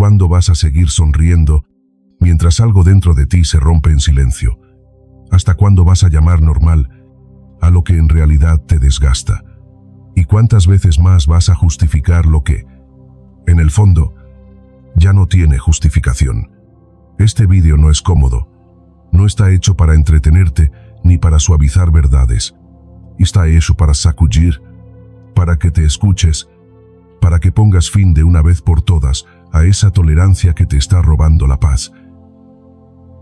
cuándo vas a seguir sonriendo mientras algo dentro de ti se rompe en silencio? ¿Hasta cuándo vas a llamar normal a lo que en realidad te desgasta? ¿Y cuántas veces más vas a justificar lo que, en el fondo, ya no tiene justificación? Este vídeo no es cómodo, no está hecho para entretenerte ni para suavizar verdades. Está hecho para sacudir, para que te escuches, para que pongas fin de una vez por todas a esa tolerancia que te está robando la paz.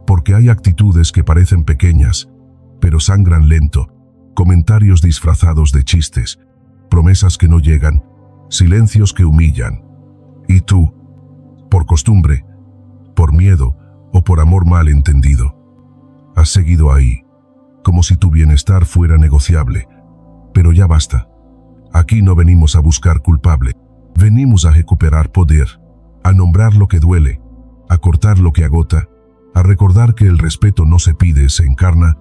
Porque hay actitudes que parecen pequeñas, pero sangran lento, comentarios disfrazados de chistes, promesas que no llegan, silencios que humillan. Y tú, por costumbre, por miedo o por amor mal entendido, has seguido ahí, como si tu bienestar fuera negociable. Pero ya basta. Aquí no venimos a buscar culpable, venimos a recuperar poder, a nombrar lo que duele, a cortar lo que agota, a recordar que el respeto no se pide, se encarna.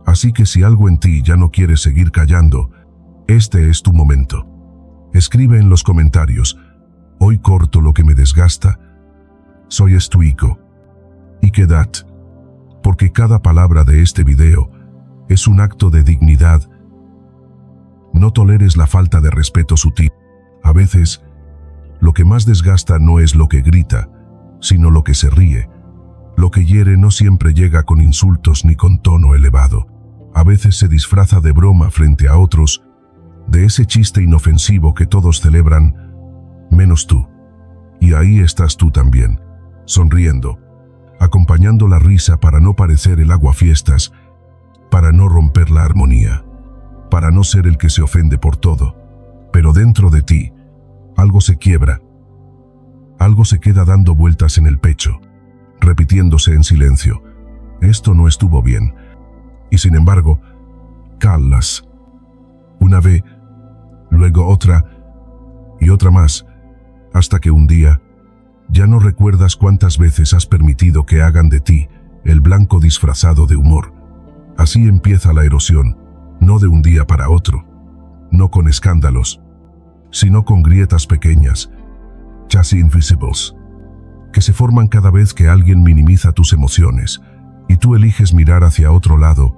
Así que si algo en ti ya no quiere seguir callando, este es tu momento. Escribe en los comentarios: hoy corto lo que me desgasta, soy estoico. Y quedad, porque cada palabra de este video es un acto de dignidad. No toleres la falta de respeto sutil. A veces, lo que más desgasta no es lo que grita, sino lo que se ríe. Lo que hiere no siempre llega con insultos ni con tono elevado. A veces se disfraza de broma frente a otros, de ese chiste inofensivo que todos celebran, menos tú. Y ahí estás tú también, sonriendo, acompañando la risa para no parecer el aguafiestas, para no romper la armonía, para no ser el que se ofende por todo. Pero dentro de ti, algo se quiebra, algo se queda dando vueltas en el pecho, repitiéndose en silencio: esto no estuvo bien. Y sin embargo, callas. Una vez, luego otra, y otra más, hasta que un día, ya no recuerdas cuántas veces has permitido que hagan de ti el blanco disfrazado de humor. Así empieza la erosión, no de un día para otro, no con escándalos, sino con grietas pequeñas, casi invisibles, que se forman cada vez que alguien minimiza tus emociones y tú eliges mirar hacia otro lado.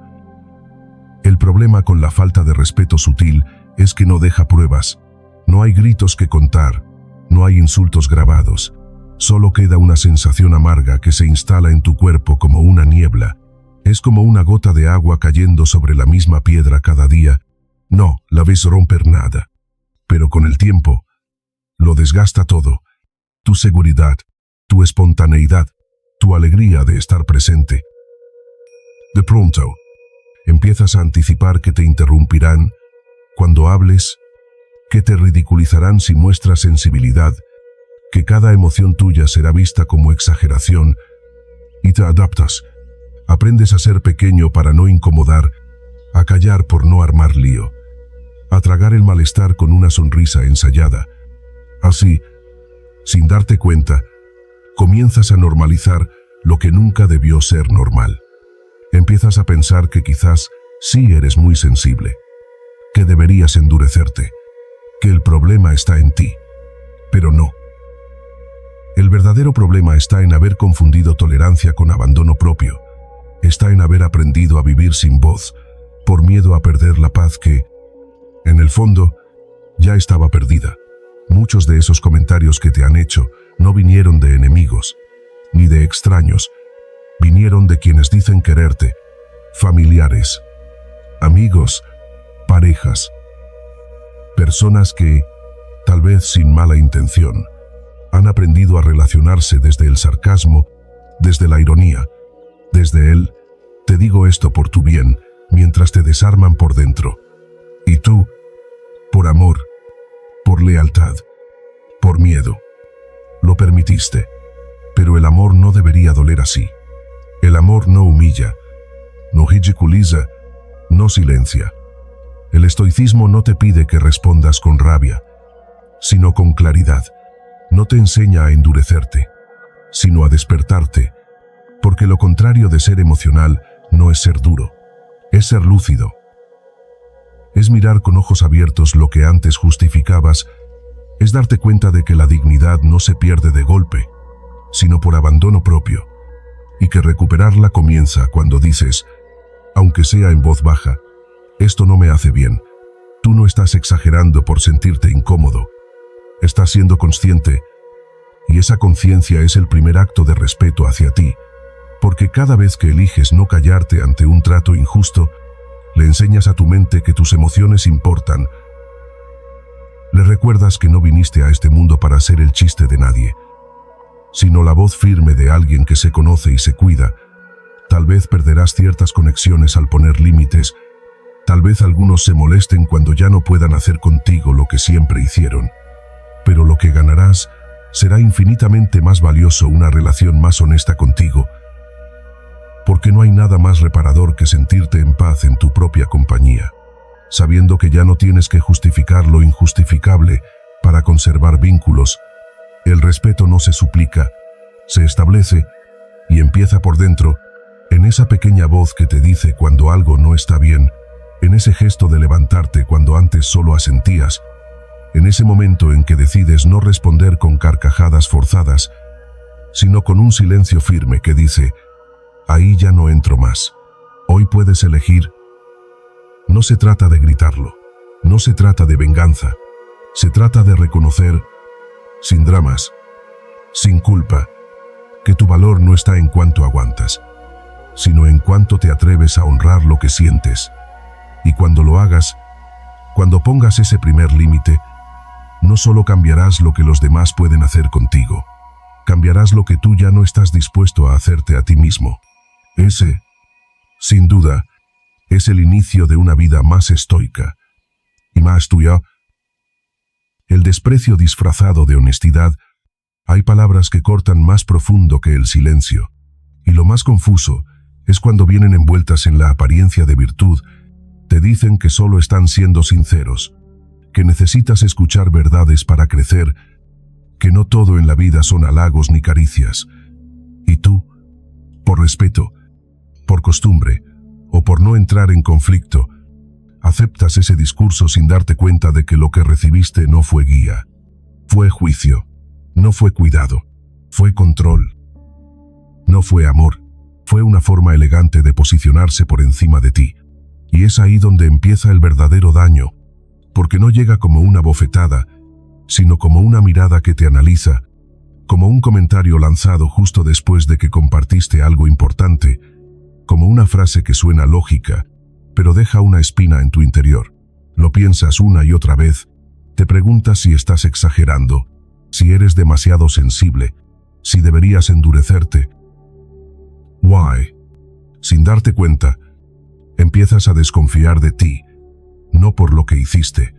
El problema con la falta de respeto sutil es que no deja pruebas, no hay gritos que contar, no hay insultos grabados, solo queda una sensación amarga que se instala en tu cuerpo como una niebla. Es como una gota de agua cayendo sobre la misma piedra cada día. No la ves romper nada, pero con el tiempo, lo desgasta todo. Tu seguridad, tu espontaneidad, tu alegría de estar presente. De pronto, empiezas a anticipar que te interrumpirán cuando hables, que te ridiculizarán si muestras sensibilidad, que cada emoción tuya será vista como exageración, y te adaptas. Aprendes a ser pequeño para no incomodar, a callar por no armar lío, a tragar el malestar con una sonrisa ensayada. Así, sin darte cuenta, comienzas a normalizar lo que nunca debió ser normal. Empiezas a pensar que quizás sí eres muy sensible, que deberías endurecerte, que el problema está en ti. Pero no. El verdadero problema está en haber confundido tolerancia con abandono propio. Está en haber aprendido a vivir sin voz, por miedo a perder la paz que, en el fondo, ya estaba perdida. Muchos de esos comentarios que te han hecho no vinieron de enemigos, ni de extraños, vinieron de quienes dicen quererte, familiares, amigos, parejas, personas que, tal vez sin mala intención, han aprendido a relacionarse desde el sarcasmo, desde la ironía, desde el «te digo esto por tu bien», mientras te desarman por dentro. Y tú, por amor, por lealtad, por miedo, lo permitiste. Pero el amor no debería doler así. El amor no humilla, no ridiculiza, no silencia. El estoicismo no te pide que respondas con rabia, sino con claridad. No te enseña a endurecerte, sino a despertarte, porque lo contrario de ser emocional no es ser duro, es ser lúcido. Es mirar con ojos abiertos lo que antes justificabas, Es darte cuenta de que la dignidad no se pierde de golpe, sino por abandono propio, y que recuperarla comienza cuando dices, aunque sea en voz baja, esto no me hace bien. Tú no estás exagerando por sentirte incómodo. Estás siendo consciente, y esa conciencia es el primer acto de respeto hacia ti, porque cada vez que eliges no callarte ante un trato injusto, le enseñas a tu mente que tus emociones importan. Le recuerdas que no viniste a este mundo para ser el chiste de nadie, sino la voz firme de alguien que se conoce y se cuida. Tal vez perderás ciertas conexiones al poner límites, tal vez algunos se molesten cuando ya no puedan hacer contigo lo que siempre hicieron, pero lo que ganarás será infinitamente más valioso, una relación más honesta contigo, porque no hay nada más reparador que sentirte en paz en tu propia compañía, sabiendo que ya no tienes que justificar lo injustificable para conservar vínculos. El respeto no se suplica, se establece y empieza por dentro, en esa pequeña voz que te dice cuando algo no está bien, en ese gesto de levantarte cuando antes solo asentías, en ese momento en que decides no responder con carcajadas forzadas, sino con un silencio firme que dice, ahí ya no entro más. Hoy puedes elegir. No se trata de gritarlo, no se trata de venganza, se trata de reconocer, sin dramas, sin culpa, que tu valor no está en cuánto aguantas, sino en cuánto te atreves a honrar lo que sientes. Y cuando lo hagas, cuando pongas ese primer límite, no solo cambiarás lo que los demás pueden hacer contigo, cambiarás lo que tú ya no estás dispuesto a hacerte a ti mismo. Ese, sin duda, es el inicio de una vida más estoica y más tuya. El desprecio disfrazado de honestidad. Hay palabras que cortan más profundo que el silencio, y lo más confuso es cuando vienen envueltas en la apariencia de virtud. Te dicen que solo están siendo sinceros, que necesitas escuchar verdades para crecer, que no todo en la vida son halagos ni caricias. Y tú, por respeto, por costumbre, o por no entrar en conflicto, aceptas ese discurso sin darte cuenta de que lo que recibiste no fue guía, fue juicio, no fue cuidado, fue control, no fue amor, fue una forma elegante de posicionarse por encima de ti. Y es ahí donde empieza el verdadero daño, porque no llega como una bofetada, sino como una mirada que te analiza, como un comentario lanzado justo después de que compartiste algo importante, como una frase que suena lógica, pero deja una espina en tu interior. Lo piensas una y otra vez, te preguntas si estás exagerando, si eres demasiado sensible, si deberías endurecerte. Why? Sin darte cuenta, empiezas a desconfiar de ti, no por lo que hiciste,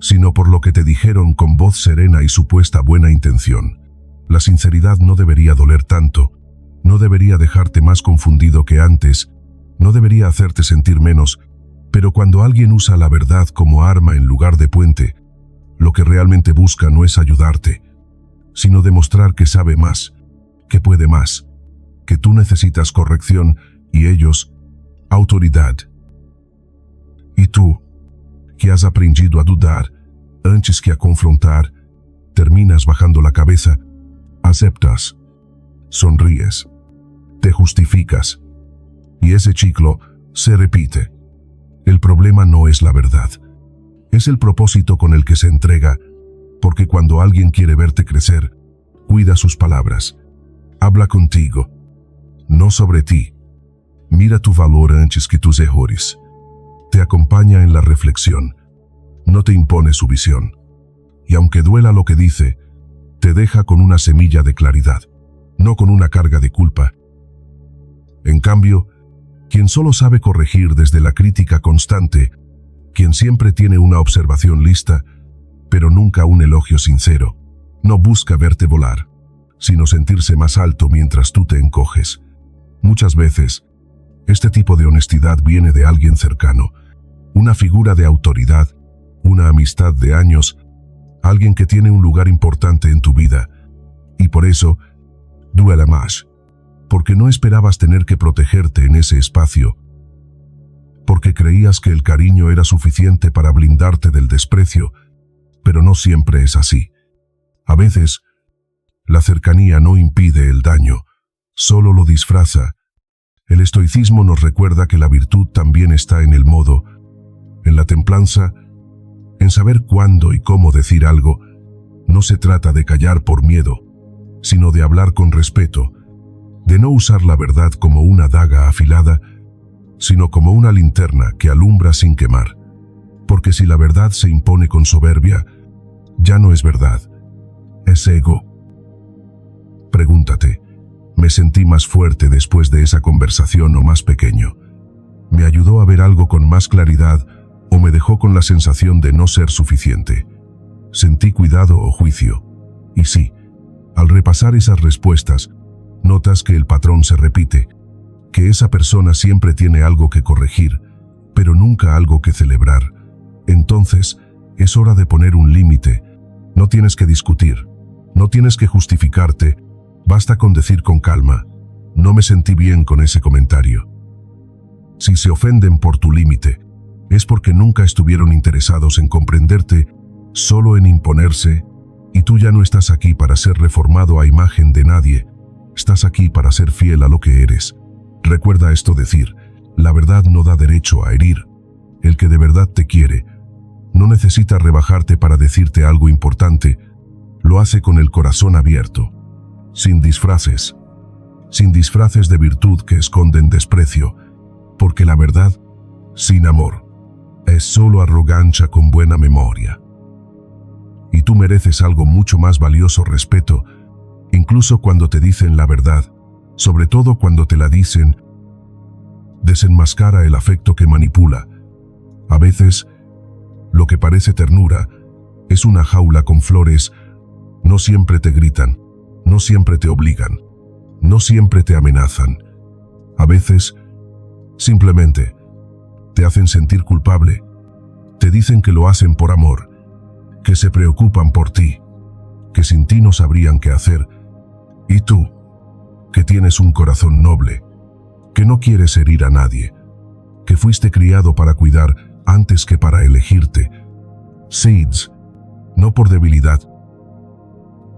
sino por lo que te dijeron con voz serena y supuesta buena intención. La sinceridad no debería doler tanto, no debería dejarte más confundido que antes, no debería hacerte sentir menos, pero cuando alguien usa la verdad como arma en lugar de puente, lo que realmente busca no es ayudarte, sino demostrar que sabe más, que puede más, que tú necesitas corrección y ellos, autoridad. Y tú, que has aprendido a dudar antes que a confrontar, terminas bajando la cabeza, aceptas, sonríes, te justificas, y ese ciclo se repite. El problema no es la verdad, es el propósito con el que se entrega, porque cuando alguien quiere verte crecer, cuida sus palabras, habla contigo, no sobre ti. Mira tu valor antes que tus errores. Te acompaña en la reflexión, no te impone su visión. Y aunque duela lo que dice, te deja con una semilla de claridad, no con una carga de culpa. En cambio, quien solo sabe corregir desde la crítica constante, quien siempre tiene una observación lista, pero nunca un elogio sincero, no busca verte volar, sino sentirse más alto mientras tú te encoges. Muchas veces, este tipo de honestidad viene de alguien cercano, una figura de autoridad, una amistad de años, alguien que tiene un lugar importante en tu vida, y por eso, duele más, porque no esperabas tener que protegerte en ese espacio, porque creías que el cariño era suficiente para blindarte del desprecio, pero no siempre es así. A veces, la cercanía no impide el daño, solo lo disfraza. El estoicismo nos recuerda que la virtud también está en el modo, en la templanza, en saber cuándo y cómo decir algo. No se trata de callar por miedo, sino de hablar con respeto, de no usar la verdad como una daga afilada, sino como una linterna que alumbra sin quemar. Porque si la verdad se impone con soberbia, ya no es verdad, es ego. Pregúntate, ¿me sentí más fuerte después de esa conversación o más pequeño? ¿Me ayudó a ver algo con más claridad o me dejó con la sensación de no ser suficiente? ¿Sentí cuidado o juicio? Y sí, al repasar esas respuestas, notas que el patrón se repite, que esa persona siempre tiene algo que corregir, pero nunca algo que celebrar. Entonces, es hora de poner un límite. No tienes que discutir, no tienes que justificarte, basta con decir con calma, no me sentí bien con ese comentario. Si se ofenden por tu límite, es porque nunca estuvieron interesados en comprenderte, solo en imponerse, y tú ya no estás aquí para ser reformado a imagen de nadie, estás aquí para ser fiel a lo que eres. Recuerda esto decir, la verdad no da derecho a herir. El que de verdad te quiere, no necesita rebajarte para decirte algo importante, lo hace con el corazón abierto, sin disfraces de virtud que esconden desprecio, porque la verdad, sin amor, es solo arrogancia con buena memoria. Y tú mereces algo mucho más valioso: respeto, incluso cuando te dicen la verdad, sobre todo cuando te la dicen. Desenmascara el afecto que manipula. A veces, lo que parece ternura es una jaula con flores. No siempre te gritan, no siempre te obligan, no siempre te amenazan. A veces, simplemente, te hacen sentir culpable. Te dicen que lo hacen por amor, que se preocupan por ti, que sin ti no sabrían qué hacer. Y tú, que tienes un corazón noble, que no quieres herir a nadie, que fuiste criado para cuidar antes que para elegirte. Seeds, no por debilidad,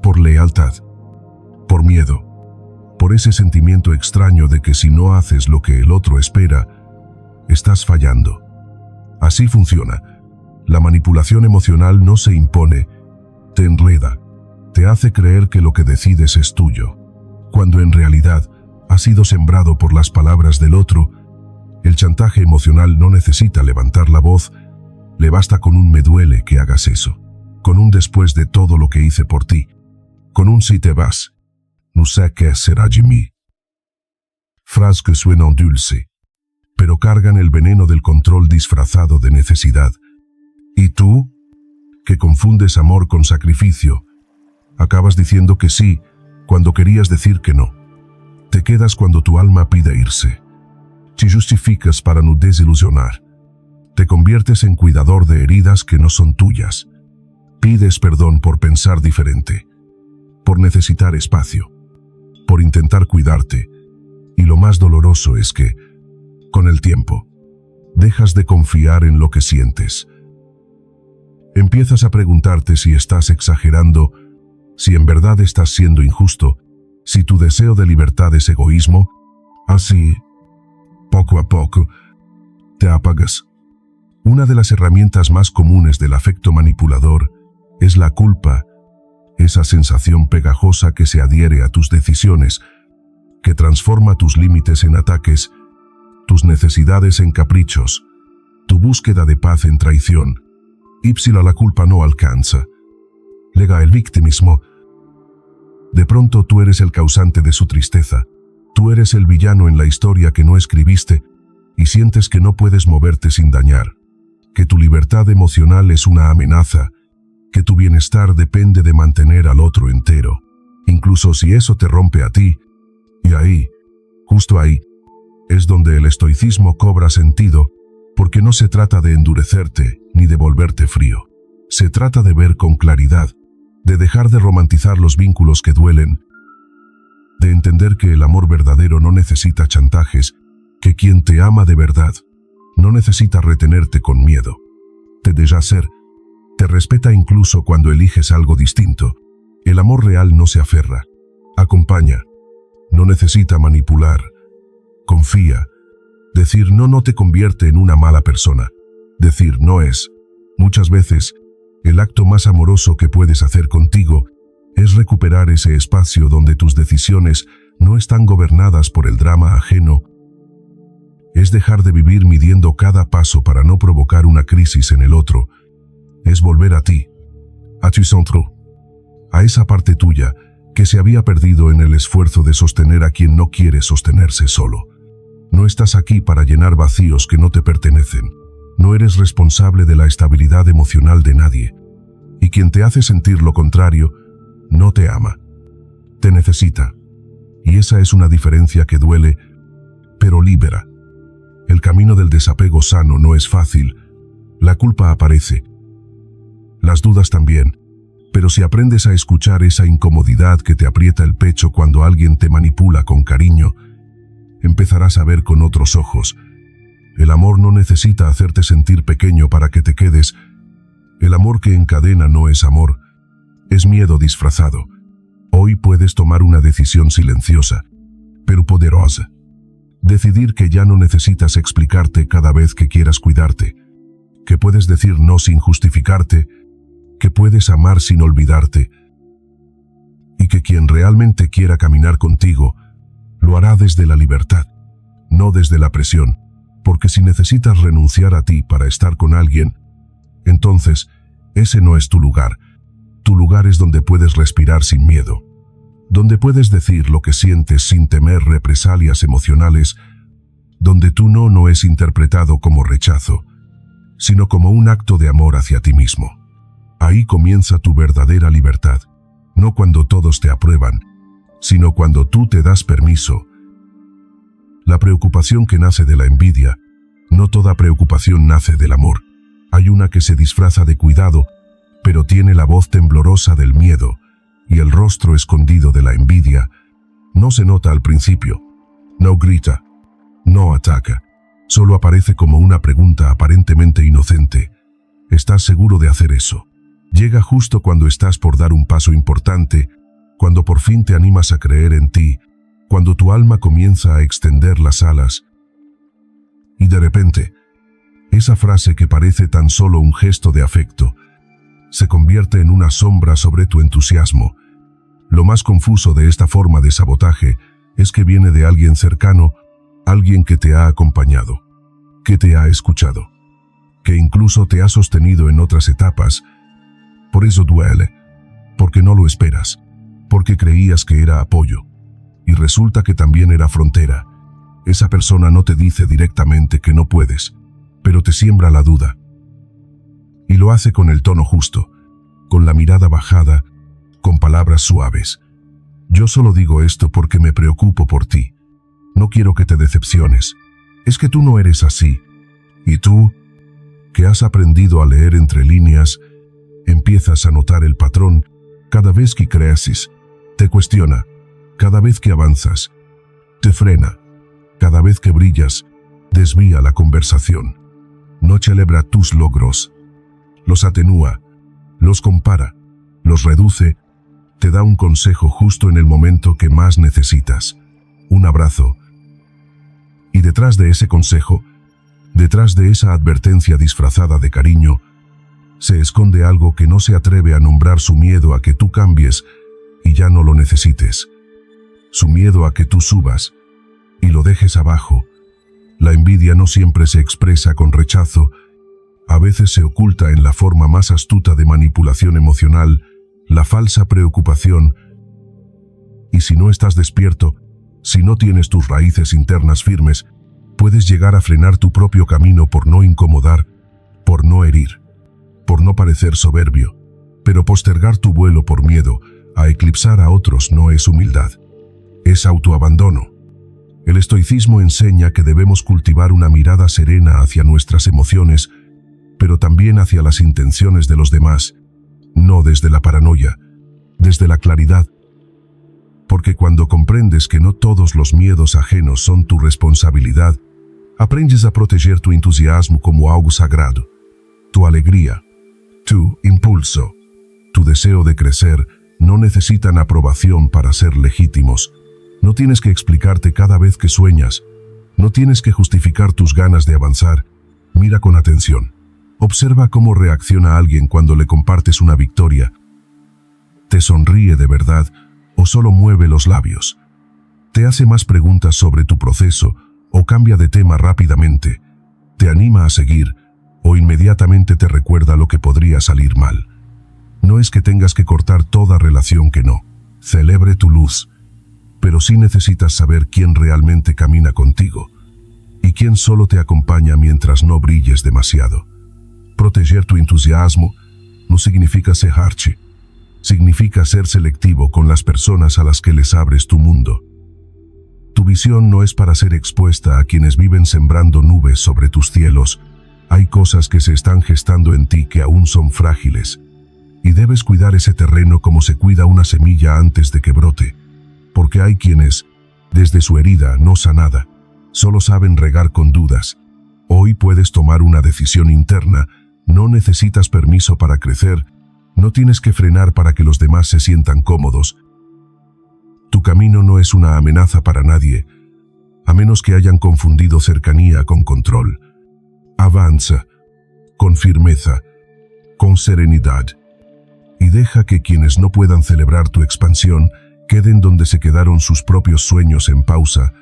por lealtad, por miedo, por ese sentimiento extraño de que si no haces lo que el otro espera, estás fallando. Así funciona. La manipulación emocional no se impone, te enreda, te hace creer que lo que decides es tuyo, cuando en realidad ha sido sembrado por las palabras del otro. El chantaje emocional no necesita levantar la voz, le basta con un "me duele que hagas eso", con un "después de todo lo que hice por ti", con un "si te vas, no sé qué será de mí". Frases que suenan dulce, pero cargan el veneno del control disfrazado de necesidad. ¿Y tú, que confundes amor con sacrificio, acabas diciendo que sí cuando querías decir que no? Te quedas cuando tu alma pide irse. Te justificas para no desilusionar. Te conviertes en cuidador de heridas que no son tuyas. Pides perdón por pensar diferente, por necesitar espacio, por intentar cuidarte. Y lo más doloroso es que, con el tiempo, dejas de confiar en lo que sientes. Empiezas a preguntarte si estás exagerando, si en verdad estás siendo injusto, si tu deseo de libertad es egoísmo. Así, poco a poco, te apagas. Una de las herramientas más comunes del afecto manipulador es la culpa, esa sensación pegajosa que se adhiere a tus decisiones, que transforma tus límites en ataques, tus necesidades en caprichos, tu búsqueda de paz en traición. La culpa no alcanza. Lega el victimismo. De pronto tú eres el causante de su tristeza. Tú eres el villano en la historia que no escribiste y sientes que no puedes moverte sin dañar, que tu libertad emocional es una amenaza, que tu bienestar depende de mantener al otro entero, incluso si eso te rompe a ti. Y ahí, justo ahí, es donde el estoicismo cobra sentido, porque no se trata de endurecerte ni de volverte frío. Se trata de ver con claridad, de dejar de romantizar los vínculos que duelen, de entender que el amor verdadero no necesita chantajes, que quien te ama de verdad no necesita retenerte con miedo. Te deja ser, Te respeta incluso cuando eliges algo distinto. El amor real no se aferra. Acompaña. No necesita manipular. Confía. Decir no te convierte en una mala persona. Decir no es, muchas veces, el acto más amoroso que puedes hacer contigo es recuperar ese espacio donde tus decisiones no están gobernadas por el drama ajeno. Es dejar de vivir midiendo cada paso para no provocar una crisis en el otro. Es volver a ti, a tu centro, a esa parte tuya que se había perdido en el esfuerzo de sostener a quien no quiere sostenerse solo. No estás aquí para llenar vacíos que no te pertenecen. No eres responsable de la estabilidad emocional de nadie. Y quien te hace sentir lo contrario, no te ama. Te necesita. Y esa es una diferencia que duele, pero libera. El camino del desapego sano no es fácil. La culpa aparece. Las dudas también. Pero si aprendes a escuchar esa incomodidad que te aprieta el pecho cuando alguien te manipula con cariño, empezarás a ver con otros ojos. El amor no necesita hacerte sentir pequeño para que te quedes. El amor que encadena no es amor, es miedo disfrazado. Hoy puedes tomar una decisión silenciosa, pero poderosa. Decidir que ya no necesitas explicarte cada vez que quieras cuidarte, que puedes decir no sin justificarte, que puedes amar sin olvidarte, y que quien realmente quiera caminar contigo, lo hará desde la libertad, no desde la presión, porque si necesitas renunciar a ti para estar con alguien, entonces ese no es tu lugar. Tu lugar es donde puedes respirar sin miedo, donde puedes decir lo que sientes sin temer represalias emocionales, donde tu no es interpretado como rechazo, sino como un acto de amor hacia ti mismo. Ahí comienza tu verdadera libertad, no cuando todos te aprueban, sino cuando tú te das permiso. La preocupación que nace de la envidia, no toda preocupación nace del amor. Hay una que se disfraza de cuidado, pero tiene la voz temblorosa del miedo y el rostro escondido de la envidia. No se nota al principio, no grita, no ataca, solo aparece como una pregunta aparentemente inocente. ¿Estás seguro de hacer eso? Llega justo cuando estás por dar un paso importante, cuando por fin te animas a creer en ti, cuando tu alma comienza a extender las alas. Y de repente, esa frase que parece tan solo un gesto de afecto, se convierte en una sombra sobre tu entusiasmo. Lo más confuso de esta forma de sabotaje es que viene de alguien cercano, alguien que te ha acompañado, que te ha escuchado, que incluso te ha sostenido en otras etapas. Por eso duele, porque no lo esperas, porque creías que era apoyo, y resulta que también era frontera. Esa persona no te dice directamente que no puedes, pero te siembra la duda. Y lo hace con el tono justo, con la mirada bajada, con palabras suaves. Yo solo digo esto porque me preocupo por ti. No quiero que te decepciones. Es que tú no eres así. Y tú, que has aprendido a leer entre líneas, empiezas a notar el patrón cada vez que creces, te cuestiona, cada vez que avanzas, te frena, cada vez que brillas, desvía la conversación. No celebra tus logros, los atenúa, los compara, los reduce, te da un consejo justo en el momento que más necesitas, un abrazo. Y detrás de ese consejo, detrás de esa advertencia disfrazada de cariño, se esconde algo que no se atreve a nombrar: su miedo a que tú cambies y ya no lo necesites. Su miedo a que tú subas y lo dejes abajo. La envidia no siempre se expresa con rechazo, a veces se oculta en la forma más astuta de manipulación emocional, la falsa preocupación. Y si no estás despierto, si no tienes tus raíces internas firmes, puedes llegar a frenar tu propio camino por no incomodar, por no herir, por no parecer soberbio. Pero postergar tu vuelo por miedo a eclipsar a otros no es humildad, es autoabandono. El estoicismo enseña que debemos cultivar una mirada serena hacia nuestras emociones, pero también hacia las intenciones de los demás, no desde la paranoia, desde la claridad. Porque cuando comprendes que no todos los miedos ajenos son tu responsabilidad, aprendes a proteger tu entusiasmo como algo sagrado, tu alegría, Tu impulso, tu deseo de crecer, no necesitan aprobación para ser legítimos. No tienes que explicarte cada vez que sueñas. No tienes que justificar tus ganas de avanzar. Mira con atención. Observa cómo reacciona alguien cuando le compartes una victoria. ¿Te sonríe de verdad o solo mueve los labios? ¿Te hace más preguntas sobre tu proceso o cambia de tema rápidamente? ¿Te anima a seguir o inmediatamente te recuerda lo que podría salir mal? No es que tengas que cortar toda relación que no celebre tu luz, pero sí necesitas saber quién realmente camina contigo y quién solo te acompaña mientras no brilles demasiado. Proteger tu entusiasmo no significa cejarse, significa ser selectivo con las personas a las que les abres tu mundo. Tu visión no es para ser expuesta a quienes viven sembrando nubes sobre tus cielos. Hay cosas que se están gestando en ti que aún son frágiles, y debes cuidar ese terreno como se cuida una semilla antes de que brote, porque hay quienes, desde su herida no sanada, solo saben regar con dudas. Hoy puedes tomar una decisión interna, no necesitas permiso para crecer, no tienes que frenar para que los demás se sientan cómodos. Tu camino no es una amenaza para nadie, a menos que hayan confundido cercanía con control. Avanza, con firmeza, con serenidad, y deja que quienes no puedan celebrar tu expansión queden donde se quedaron sus propios sueños en pausa,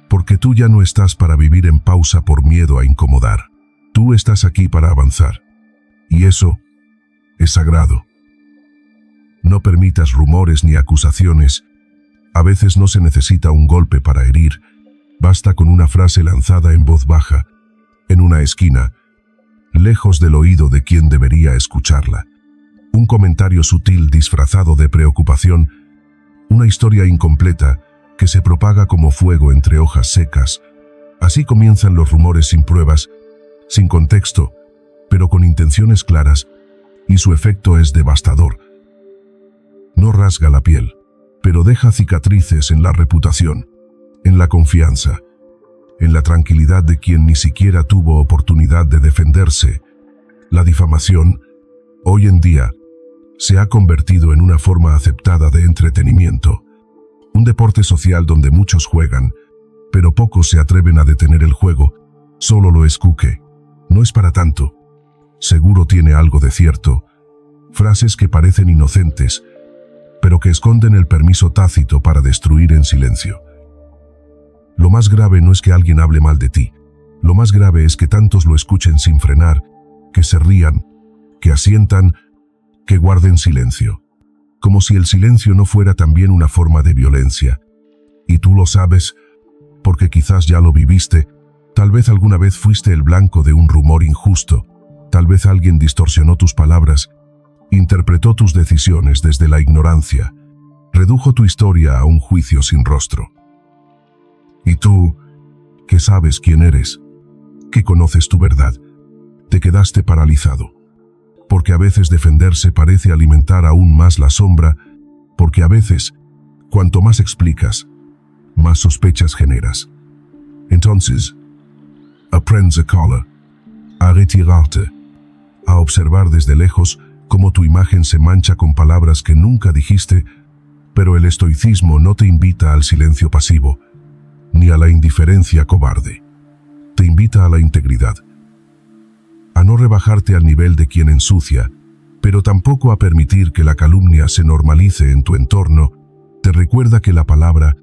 porque tú ya no estás para vivir en pausa por miedo a incomodar. Tú estás aquí para avanzar, y eso es sagrado. No permitas rumores ni acusaciones. A veces no se necesita un golpe para herir, basta con una frase lanzada en voz baja, en una esquina, lejos del oído de quien debería escucharla. Un comentario sutil disfrazado de preocupación, una historia incompleta que se propaga como fuego entre hojas secas. Así comienzan los rumores sin pruebas, sin contexto, pero con intenciones claras, y su efecto es devastador. No rasga la piel, pero deja cicatrices en la reputación, en la confianza, en la tranquilidad de quien ni siquiera tuvo oportunidad de defenderse. La difamación, hoy en día, se ha convertido en una forma aceptada de entretenimiento, un deporte social donde muchos juegan, pero pocos se atreven a detener el juego, solo lo escuque. No es para tanto. Seguro tiene algo de cierto. Frases que parecen inocentes, pero que esconden el permiso tácito para destruir en silencio. Lo más grave no es que alguien hable mal de ti. Lo más grave es que tantos lo escuchen sin frenar, que se rían, que asientan, que guarden silencio. Como si el silencio no fuera también una forma de violencia. Y tú lo sabes, porque quizás ya lo viviste, tal vez alguna vez fuiste el blanco de un rumor injusto, tal vez alguien distorsionó tus palabras, interpretó tus decisiones desde la ignorancia, redujo tu historia a un juicio sin rostro. Y tú, que sabes quién eres, que conoces tu verdad, te quedaste paralizado. Porque a veces defenderse parece alimentar aún más la sombra, porque a veces, cuanto más explicas, más sospechas generas. Entonces, aprendes a retirarte, a observar desde lejos cómo tu imagen se mancha con palabras que nunca dijiste, pero el estoicismo no te invita al silencio pasivo, ni a la indiferencia cobarde. Te invita a la integridad, a no rebajarte al nivel de quien ensucia, pero tampoco a permitir que la calumnia se normalice en tu entorno. Te recuerda que la palabra,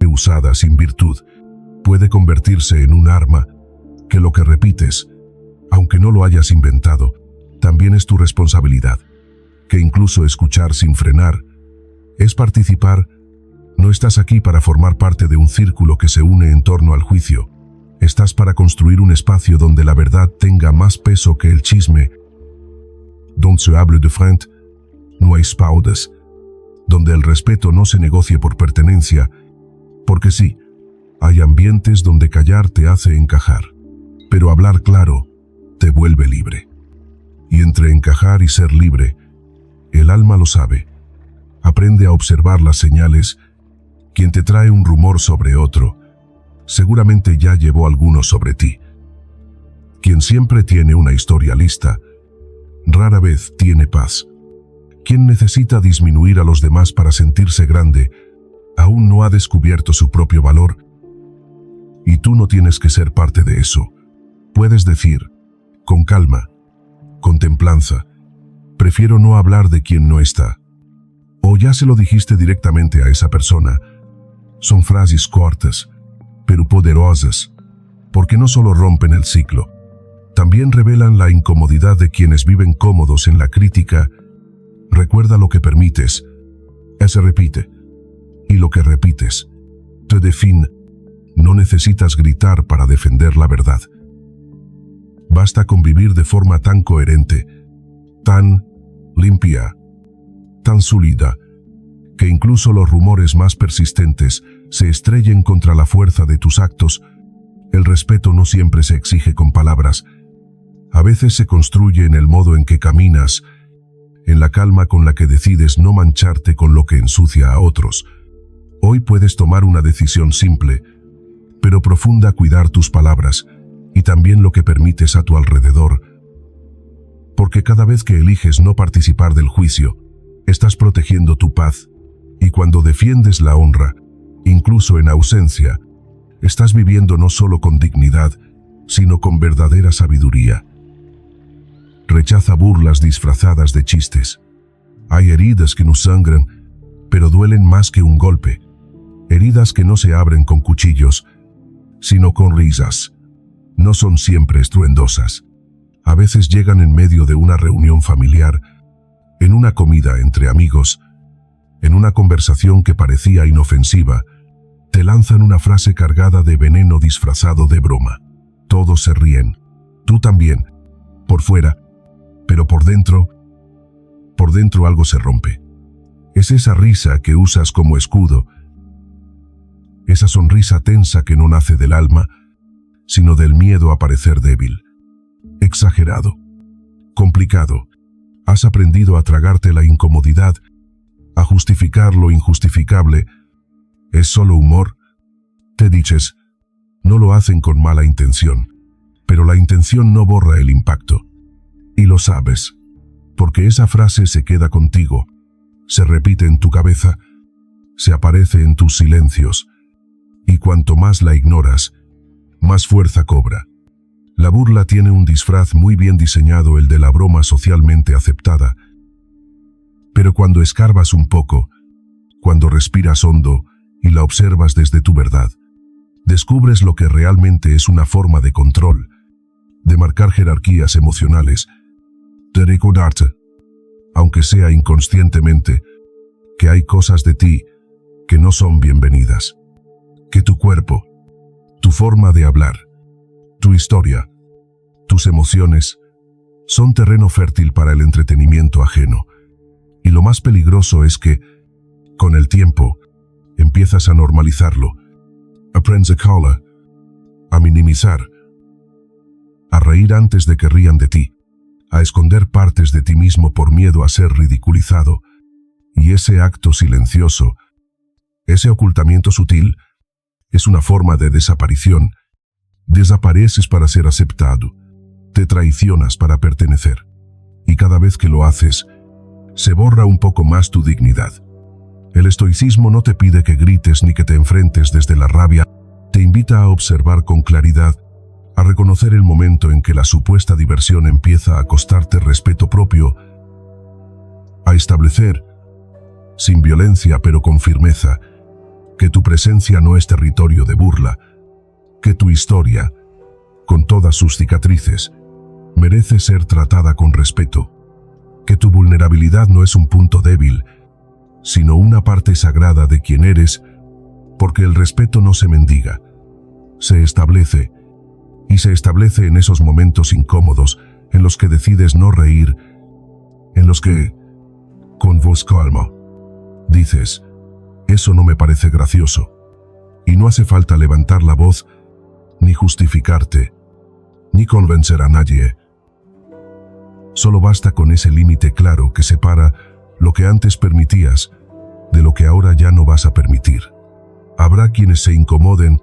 usada sin virtud, puede convertirse en un arma, que lo que repites, aunque no lo hayas inventado, también es tu responsabilidad, que incluso escuchar sin frenar es participar. No estás aquí para formar parte de un círculo que se une en torno al juicio. Estás para construir un espacio donde la verdad tenga más peso que el chisme, donde se hable de frente, no hay espaldas, donde el respeto no se negocie por pertenencia, porque sí, hay ambientes donde callar te hace encajar, pero hablar claro te vuelve libre. Y entre encajar y ser libre, el alma lo sabe. Aprende a observar las señales. Quien te trae un rumor sobre otro, seguramente ya llevó alguno sobre ti. Quien siempre tiene una historia lista, rara vez tiene paz. Quien necesita disminuir a los demás para sentirse grande, aún no ha descubierto su propio valor. Y tú no tienes que ser parte de eso. Puedes decir, con calma, con templanza, prefiero no hablar de quien no está. O ya se lo dijiste directamente a esa persona. Son frases cortas, pero poderosas, porque no solo rompen el ciclo, también revelan la incomodidad de quienes viven cómodos en la crítica. Recuerda, lo que permites, se repite. Y lo que repites, te define. No necesitas gritar para defender la verdad. Basta con vivir de forma tan coherente, tan limpia, tan sólida, que incluso los rumores más persistentes se estrellen contra la fuerza de tus actos. El respeto no siempre se exige con palabras. A veces se construye en el modo en que caminas, en la calma con la que decides no mancharte con lo que ensucia a otros. Hoy puedes tomar una decisión simple, pero profunda: cuidar tus palabras y también lo que permites a tu alrededor. Porque cada vez que eliges no participar del juicio, estás protegiendo tu paz. Y cuando defiendes la honra, incluso en ausencia, estás viviendo no solo con dignidad, sino con verdadera sabiduría. Rechaza burlas disfrazadas de chistes. Hay heridas que no sangran, pero duelen más que un golpe. Heridas que no se abren con cuchillos, sino con risas. No son siempre estruendosas. A veces llegan en medio de una reunión familiar, en una comida entre amigos, en una conversación que parecía inofensiva. Te lanzan una frase cargada de veneno disfrazado de broma. Todos se ríen. Tú también. Por fuera. Pero por dentro algo se rompe. Es esa risa que usas como escudo. Esa sonrisa tensa que no nace del alma, sino del miedo a parecer débil. Exagerado. Complicado. Has aprendido a tragarte la incomodidad, a justificar lo injustificable. ¿Es solo humor? Te dices, no lo hacen con mala intención, pero la intención no borra el impacto. Y lo sabes, porque esa frase se queda contigo, se repite en tu cabeza, se aparece en tus silencios, y cuanto más la ignoras, más fuerza cobra. La burla tiene un disfraz muy bien diseñado, el de la broma socialmente aceptada. Pero cuando escarbas un poco, cuando respiras hondo y la observas desde tu verdad, descubres lo que realmente es: una forma de control, de marcar jerarquías emocionales, de recordarte, aunque sea inconscientemente, que hay cosas de ti que no son bienvenidas. Que tu cuerpo, tu forma de hablar, tu historia, tus emociones, son terreno fértil para el entretenimiento ajeno. Y lo más peligroso es que, con el tiempo, empiezas a normalizarlo. Aprendes a minimizar, a reír antes de que rían de ti, a esconder partes de ti mismo por miedo a ser ridiculizado. Y ese acto silencioso, ese ocultamiento sutil, es una forma de desaparición. Desapareces para ser aceptado, te traicionas para pertenecer. Y cada vez que lo haces, se borra un poco más tu dignidad. El estoicismo no te pide que grites ni que te enfrentes desde la rabia, te invita a observar con claridad, a reconocer el momento en que la supuesta diversión empieza a costarte respeto propio, a establecer, sin violencia pero con firmeza, que tu presencia no es territorio de burla, que tu historia, con todas sus cicatrices, merece ser tratada con respeto, que tu vulnerabilidad no es un punto débil, sino una parte sagrada de quien eres, porque el respeto no se mendiga, se establece, y se establece en esos momentos incómodos en los que decides no reír, en los que, con voz calma, dices, eso no me parece gracioso, y no hace falta levantar la voz, ni justificarte, ni convencer a nadie. Solo basta con ese límite claro que separa lo que antes permitías de lo que ahora ya no vas a permitir. Habrá quienes se incomoden,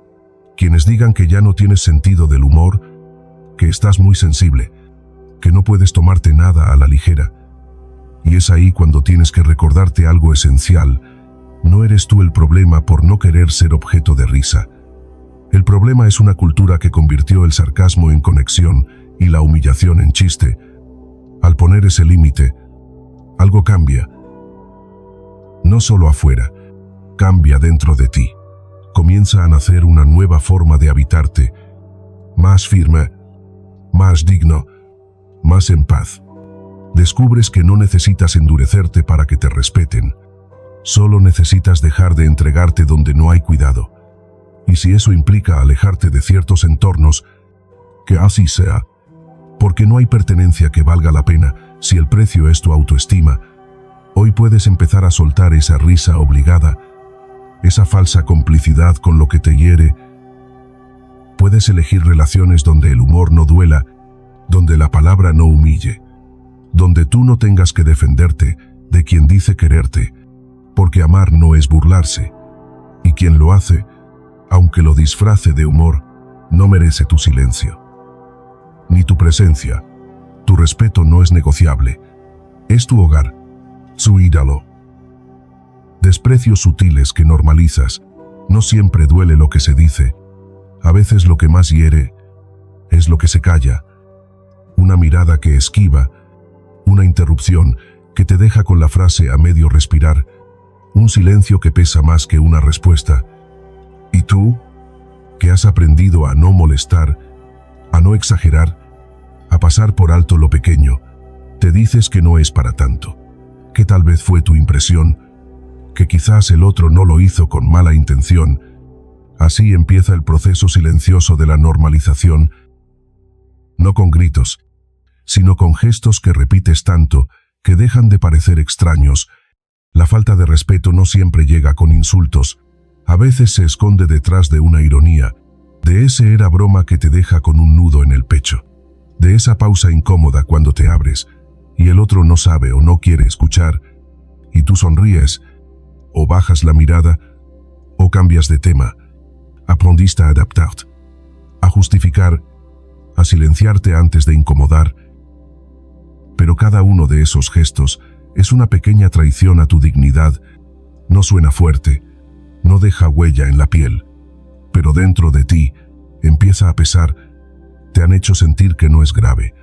quienes digan que ya no tienes sentido del humor, que estás muy sensible, que no puedes tomarte nada a la ligera. Y es ahí cuando tienes que recordarte algo esencial. No eres tú el problema por no querer ser objeto de risa. El problema es una cultura que convirtió el sarcasmo en conexión y la humillación en chiste. Al poner ese límite, algo cambia. No solo afuera, cambia dentro de ti. Comienza a nacer una nueva forma de habitarte, más firme, más digno, más en paz. Descubres que no necesitas endurecerte para que te respeten. Solo necesitas dejar de entregarte donde no hay cuidado. Y si eso implica alejarte de ciertos entornos, que así sea. Porque no hay pertenencia que valga la pena si el precio es tu autoestima. Hoy puedes empezar a soltar esa risa obligada, esa falsa complicidad con lo que te hiere. Puedes elegir relaciones donde el humor no duela, donde la palabra no humille, donde tú no tengas que defenderte de quien dice quererte, porque amar no es burlarse, y quien lo hace, aunque lo disfrace de humor, no merece tu silencio, ni tu presencia. Tu respeto no es negociable, es tu hogar, su ídolo. Desprecios sutiles que normalizas. No siempre duele lo que se dice. A veces lo que más hiere es lo que se calla. Una mirada que esquiva, una interrupción que te deja con la frase a medio respirar, un silencio que pesa más que una respuesta. ¿Y tú? Que has aprendido a no molestar, a no exagerar, a pasar por alto lo pequeño, te dices que no es para tanto, que tal vez fue tu impresión, que quizás el otro no lo hizo con mala intención. Así empieza el proceso silencioso de la normalización, no con gritos, sino con gestos que repites tanto que dejan de parecer extraños. La falta de respeto no siempre llega con insultos, a veces se esconde detrás de una ironía, de ese era broma que te deja con un nudo en el pecho, de esa pausa incómoda cuando te abres y el otro no sabe o no quiere escuchar, y tú sonríes, o bajas la mirada, o cambias de tema. Aprendiste a adaptarte, a justificar, a silenciarte antes de incomodar. Pero cada uno de esos gestos es una pequeña traición a tu dignidad. No suena fuerte, no deja huella en la piel, pero dentro de ti empieza a pesar. Te han hecho sentir que no es grave,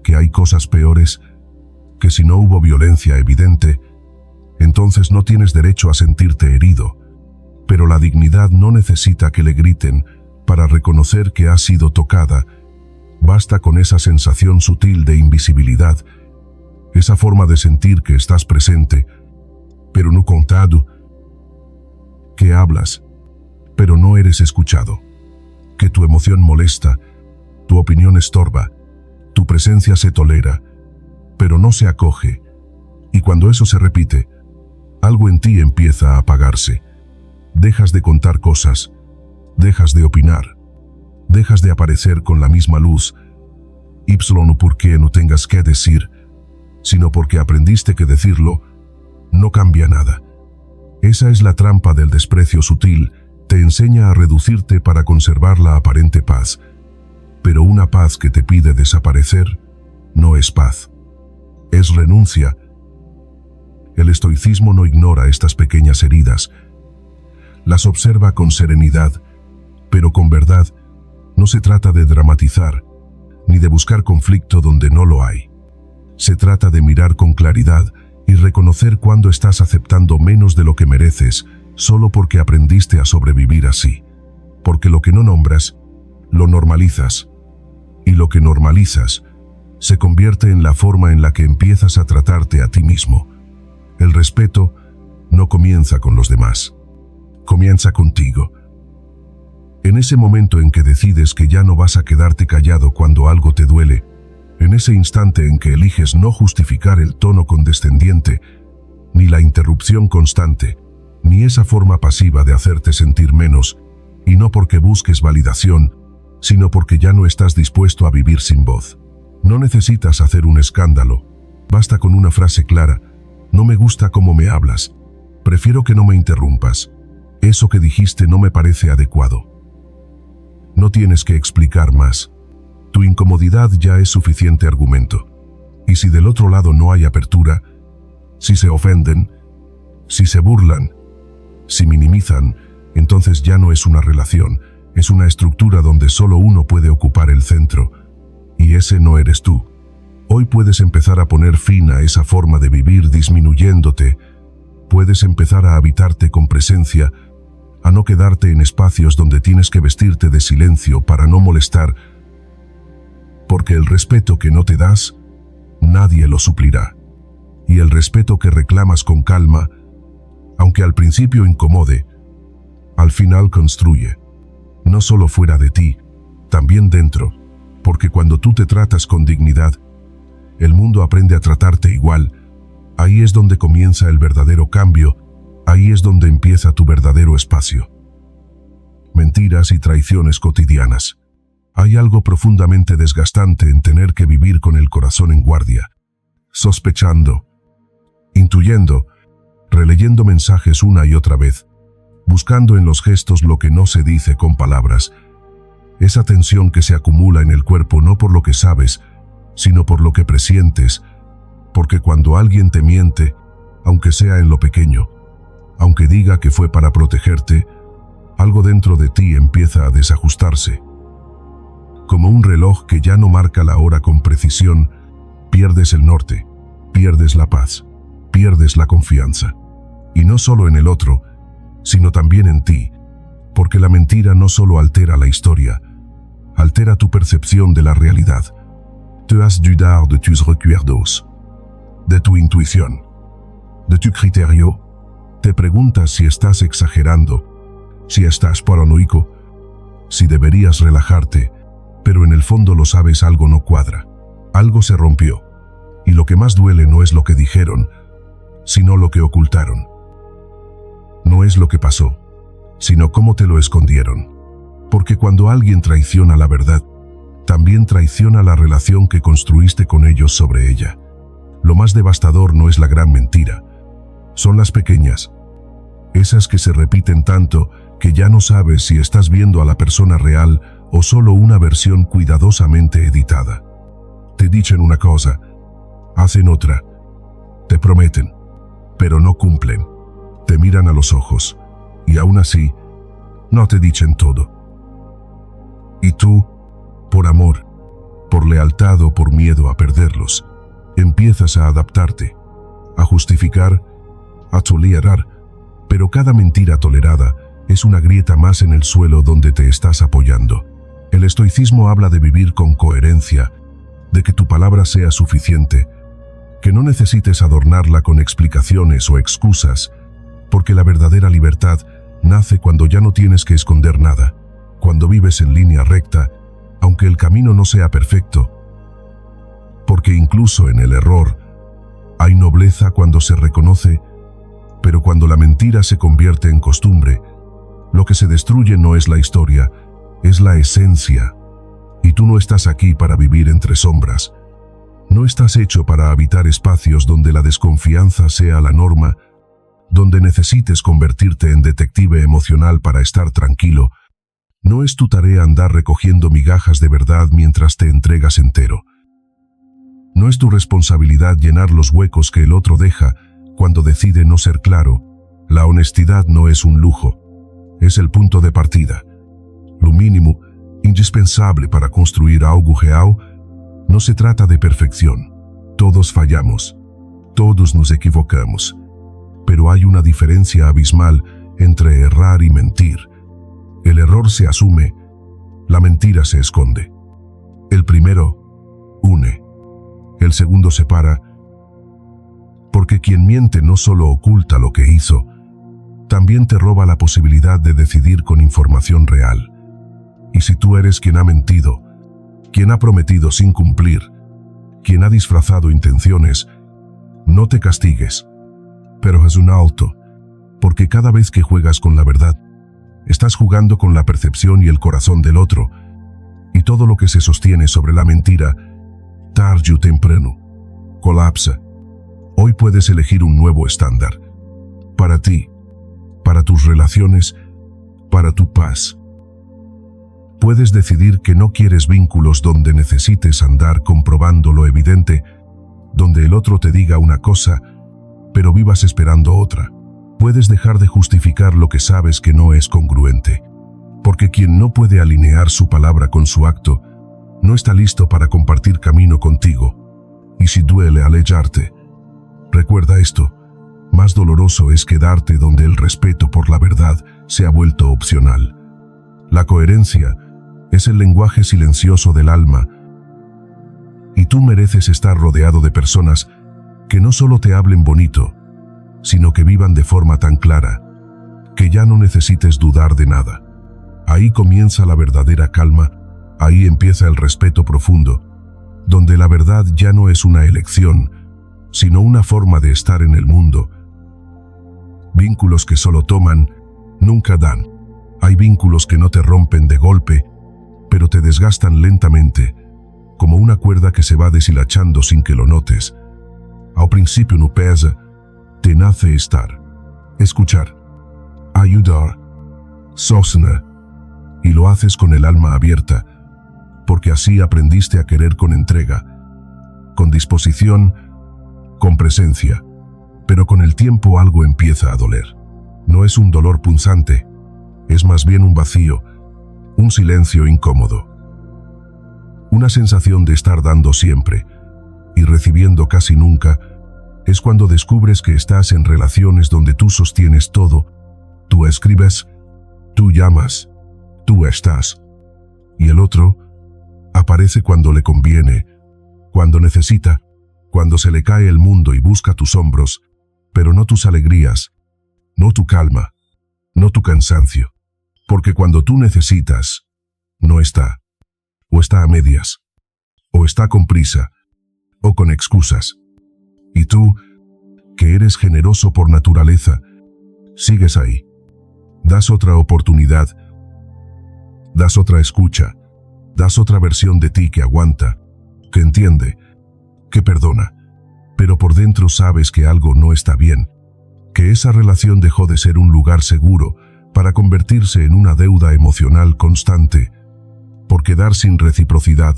que hay cosas peores, que si no hubo violencia evidente, entonces no tienes derecho a sentirte herido. Pero la dignidad no necesita que le griten para reconocer que ha sido tocada. Basta con esa sensación sutil de invisibilidad, esa forma de sentir que estás presente, pero no contado, que hablas, pero no eres escuchado, que tu emoción molesta, tu opinión estorba, tu presencia se tolera, pero no se acoge. Y cuando eso se repite, algo en ti empieza a apagarse. Dejas de contar cosas, dejas de opinar, dejas de aparecer con la misma luz. No porque no tengas que decir, sino porque aprendiste que decirlo no cambia nada. Esa es la trampa del desprecio sutil, te enseña a reducirte para conservar la aparente paz. Pero una paz que te pide desaparecer no es paz, es renuncia. El estoicismo no ignora estas pequeñas heridas, las observa con serenidad, pero con verdad. No se trata de dramatizar, ni de buscar conflicto donde no lo hay. Se trata de mirar con claridad y reconocer cuando estás aceptando menos de lo que mereces, solo porque aprendiste a sobrevivir así. Porque lo que no nombras, lo normalizas. Y lo que normalizas, se convierte en la forma en la que empiezas a tratarte a ti mismo. El respeto no comienza con los demás, comienza contigo. En ese momento en que decides que ya no vas a quedarte callado cuando algo te duele, en ese instante en que eliges no justificar el tono condescendiente, ni la interrupción constante, ni esa forma pasiva de hacerte sentir menos, y no porque busques validación, sino porque ya no estás dispuesto a vivir sin voz. No necesitas hacer un escándalo, basta con una frase clara: no me gusta cómo me hablas, prefiero que no me interrumpas, eso que dijiste no me parece adecuado. No tienes que explicar más, Tu incomodidad ya es suficiente argumento. Y si del otro lado no hay apertura, si se ofenden, si se burlan, si minimizan, entonces ya no es una relación, es una estructura donde solo uno puede ocupar el centro, y ese no eres tú. Hoy puedes empezar a poner fin a esa forma de vivir disminuyéndote, puedes empezar a habitarte con presencia, a no quedarte en espacios donde tienes que vestirte de silencio para no molestar, porque el respeto que no te das, nadie lo suplirá. Y el respeto que reclamas con calma, aunque al principio incomode, al final construye. No solo fuera de ti, también dentro, porque cuando tú te tratas con dignidad, el mundo aprende a tratarte igual. Ahí es donde comienza el verdadero cambio, ahí es donde empieza tu verdadero espacio. Mentiras y traiciones cotidianas. Hay algo profundamente desgastante en tener que vivir con el corazón en guardia, sospechando, intuyendo, releyendo mensajes una y otra vez, buscando en los gestos lo que no se dice con palabras. Esa tensión que se acumula en el cuerpo no por lo que sabes, sino por lo que presientes, porque cuando alguien te miente, aunque sea en lo pequeño, aunque diga que fue para protegerte, algo dentro de ti empieza a desajustarse. Como un reloj que ya no marca la hora con precisión, pierdes el norte, pierdes la paz, pierdes la confianza. Y no solo en el otro, sino también en ti, porque la mentira no solo altera la historia, altera tu percepción de la realidad. Te has dudar de tus recuerdos, de tu intuición, de tu criterio. Te preguntas si estás exagerando, si estás paranoico, si deberías relajarte, pero en el fondo lo sabes, algo no cuadra, algo se rompió. Y lo que más duele no es lo que dijeron, sino lo que ocultaron. No es lo que pasó, sino cómo te lo escondieron. Porque cuando alguien traiciona la verdad, también traiciona la relación que construiste con ellos sobre ella. Lo más devastador no es la gran mentira, son las pequeñas, esas que se repiten tanto que ya no sabes si estás viendo a la persona real o solo una versión cuidadosamente editada. Te dicen una cosa, hacen otra, te prometen, pero no cumplen, te miran a los ojos, y aún así, no te dicen todo. Y tú, por amor, por lealtad o por miedo a perderlos, empiezas a adaptarte, a justificar, a tolerar, pero cada mentira tolerada es una grieta más en el suelo donde te estás apoyando. El estoicismo habla de vivir con coherencia, de que tu palabra sea suficiente, que no necesites adornarla con explicaciones o excusas, porque la verdadera libertad nace cuando ya no tienes que esconder nada, cuando vives en línea recta, aunque el camino no sea perfecto. Porque incluso en el error, hay nobleza cuando se reconoce, pero cuando la mentira se convierte en costumbre, lo que se destruye no es la historia, es la esencia. Y tú no estás aquí para vivir entre sombras. No estás hecho para habitar espacios donde la desconfianza sea la norma, donde necesites convertirte en detective emocional para estar tranquilo. No es tu tarea andar recogiendo migajas de verdad mientras te entregas entero. No es tu responsabilidad llenar los huecos que el otro deja cuando decide no ser claro. La honestidad no es un lujo, es el punto de partida. Lo mínimo, indispensable para construir algo real. No se trata de perfección. Todos fallamos, todos nos equivocamos. Pero hay una diferencia abismal entre errar y mentir. El error se asume, la mentira se esconde. El primero une, el segundo separa, porque quien miente no solo oculta lo que hizo, también te roba la posibilidad de decidir con información real. Y si tú eres quien ha mentido, quien ha prometido sin cumplir, quien ha disfrazado intenciones, no te castigues, pero haz un alto, porque cada vez que juegas con la verdad, estás jugando con la percepción y el corazón del otro, y todo lo que se sostiene sobre la mentira, tarde o temprano, colapsa. Hoy puedes elegir un nuevo estándar, para ti, para tus relaciones, para tu paz. Puedes decidir que no quieres vínculos donde necesites andar comprobando lo evidente, donde el otro te diga una cosa, pero vivas esperando otra. Puedes dejar de justificar lo que sabes que no es congruente, porque quien no puede alinear su palabra con su acto, no está listo para compartir camino contigo. Y si duele alejarte, recuerda esto: más doloroso es quedarte donde el respeto por la verdad se ha vuelto opcional. La coherencia es el lenguaje silencioso del alma, y tú mereces estar rodeado de personas que no solo te hablen bonito, sino que vivan de forma tan clara que ya no necesites dudar de nada. Ahí comienza la verdadera calma, ahí empieza el respeto profundo, donde la verdad ya no es una elección, sino una forma de estar en el mundo. Vínculos que solo toman, nunca dan. Hay vínculos que no te rompen de golpe, pero te desgastan lentamente, como una cuerda que se va deshilachando sin que lo notes. Al principio no pesa, te nace estar, escuchar, ayudar, sostener, y lo haces con el alma abierta, porque así aprendiste a querer con entrega, con disposición, con presencia. Pero con el tiempo algo empieza a doler. No es un dolor punzante, es más bien un vacío, un silencio incómodo. Una sensación de estar dando siempre y recibiendo casi nunca. Es cuando descubres que estás en relaciones donde tú sostienes todo, tú escribes, tú llamas, tú estás, y el otro aparece cuando le conviene, cuando necesita, cuando se le cae el mundo y busca tus hombros, pero no tus alegrías, no tu calma, no tu cansancio, porque cuando tú necesitas, no está, o está a medias, o está con prisa, o con excusas. Y tú, que eres generoso por naturaleza, sigues ahí. Das otra oportunidad, das otra escucha, das otra versión de ti que aguanta, que entiende, que perdona, pero por dentro sabes que algo no está bien, que esa relación dejó de ser un lugar seguro para convertirse en una deuda emocional constante, porque dar sin reciprocidad,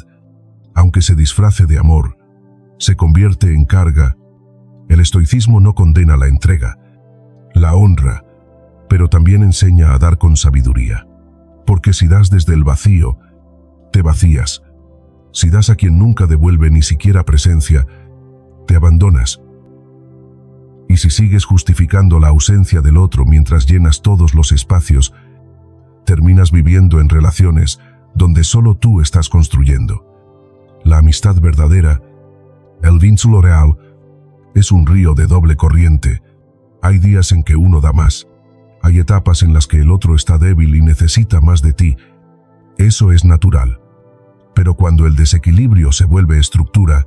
aunque se disfrace de amor, se convierte en carga. El estoicismo no condena la entrega, la honra, pero también enseña a dar con sabiduría. Porque si das desde el vacío, te vacías. Si das a quien nunca devuelve ni siquiera presencia, te abandonas. Y si sigues justificando la ausencia del otro mientras llenas todos los espacios, terminas viviendo en relaciones donde solo tú estás construyendo. La amistad verdadera, el vínculo real, es un río de doble corriente. Hay días en que uno da más. Hay etapas en las que el otro está débil y necesita más de ti. Eso es natural. Pero cuando el desequilibrio se vuelve estructura,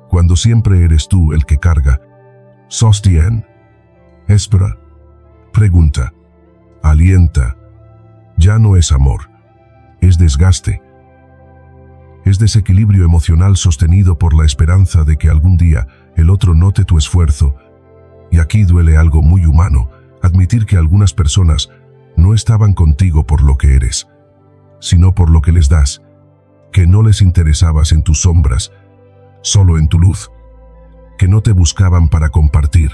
cuando siempre eres tú el que carga, sostiene, espera, pregunta, alienta, ya no es amor, es desgaste. Es desequilibrio emocional sostenido por la esperanza de que algún día el otro note tu esfuerzo. Y aquí duele algo muy humano, admitir que algunas personas no estaban contigo por lo que eres, sino por lo que les das, que no les interesabas en tus sombras, solo en tu luz, que no te buscaban para compartir,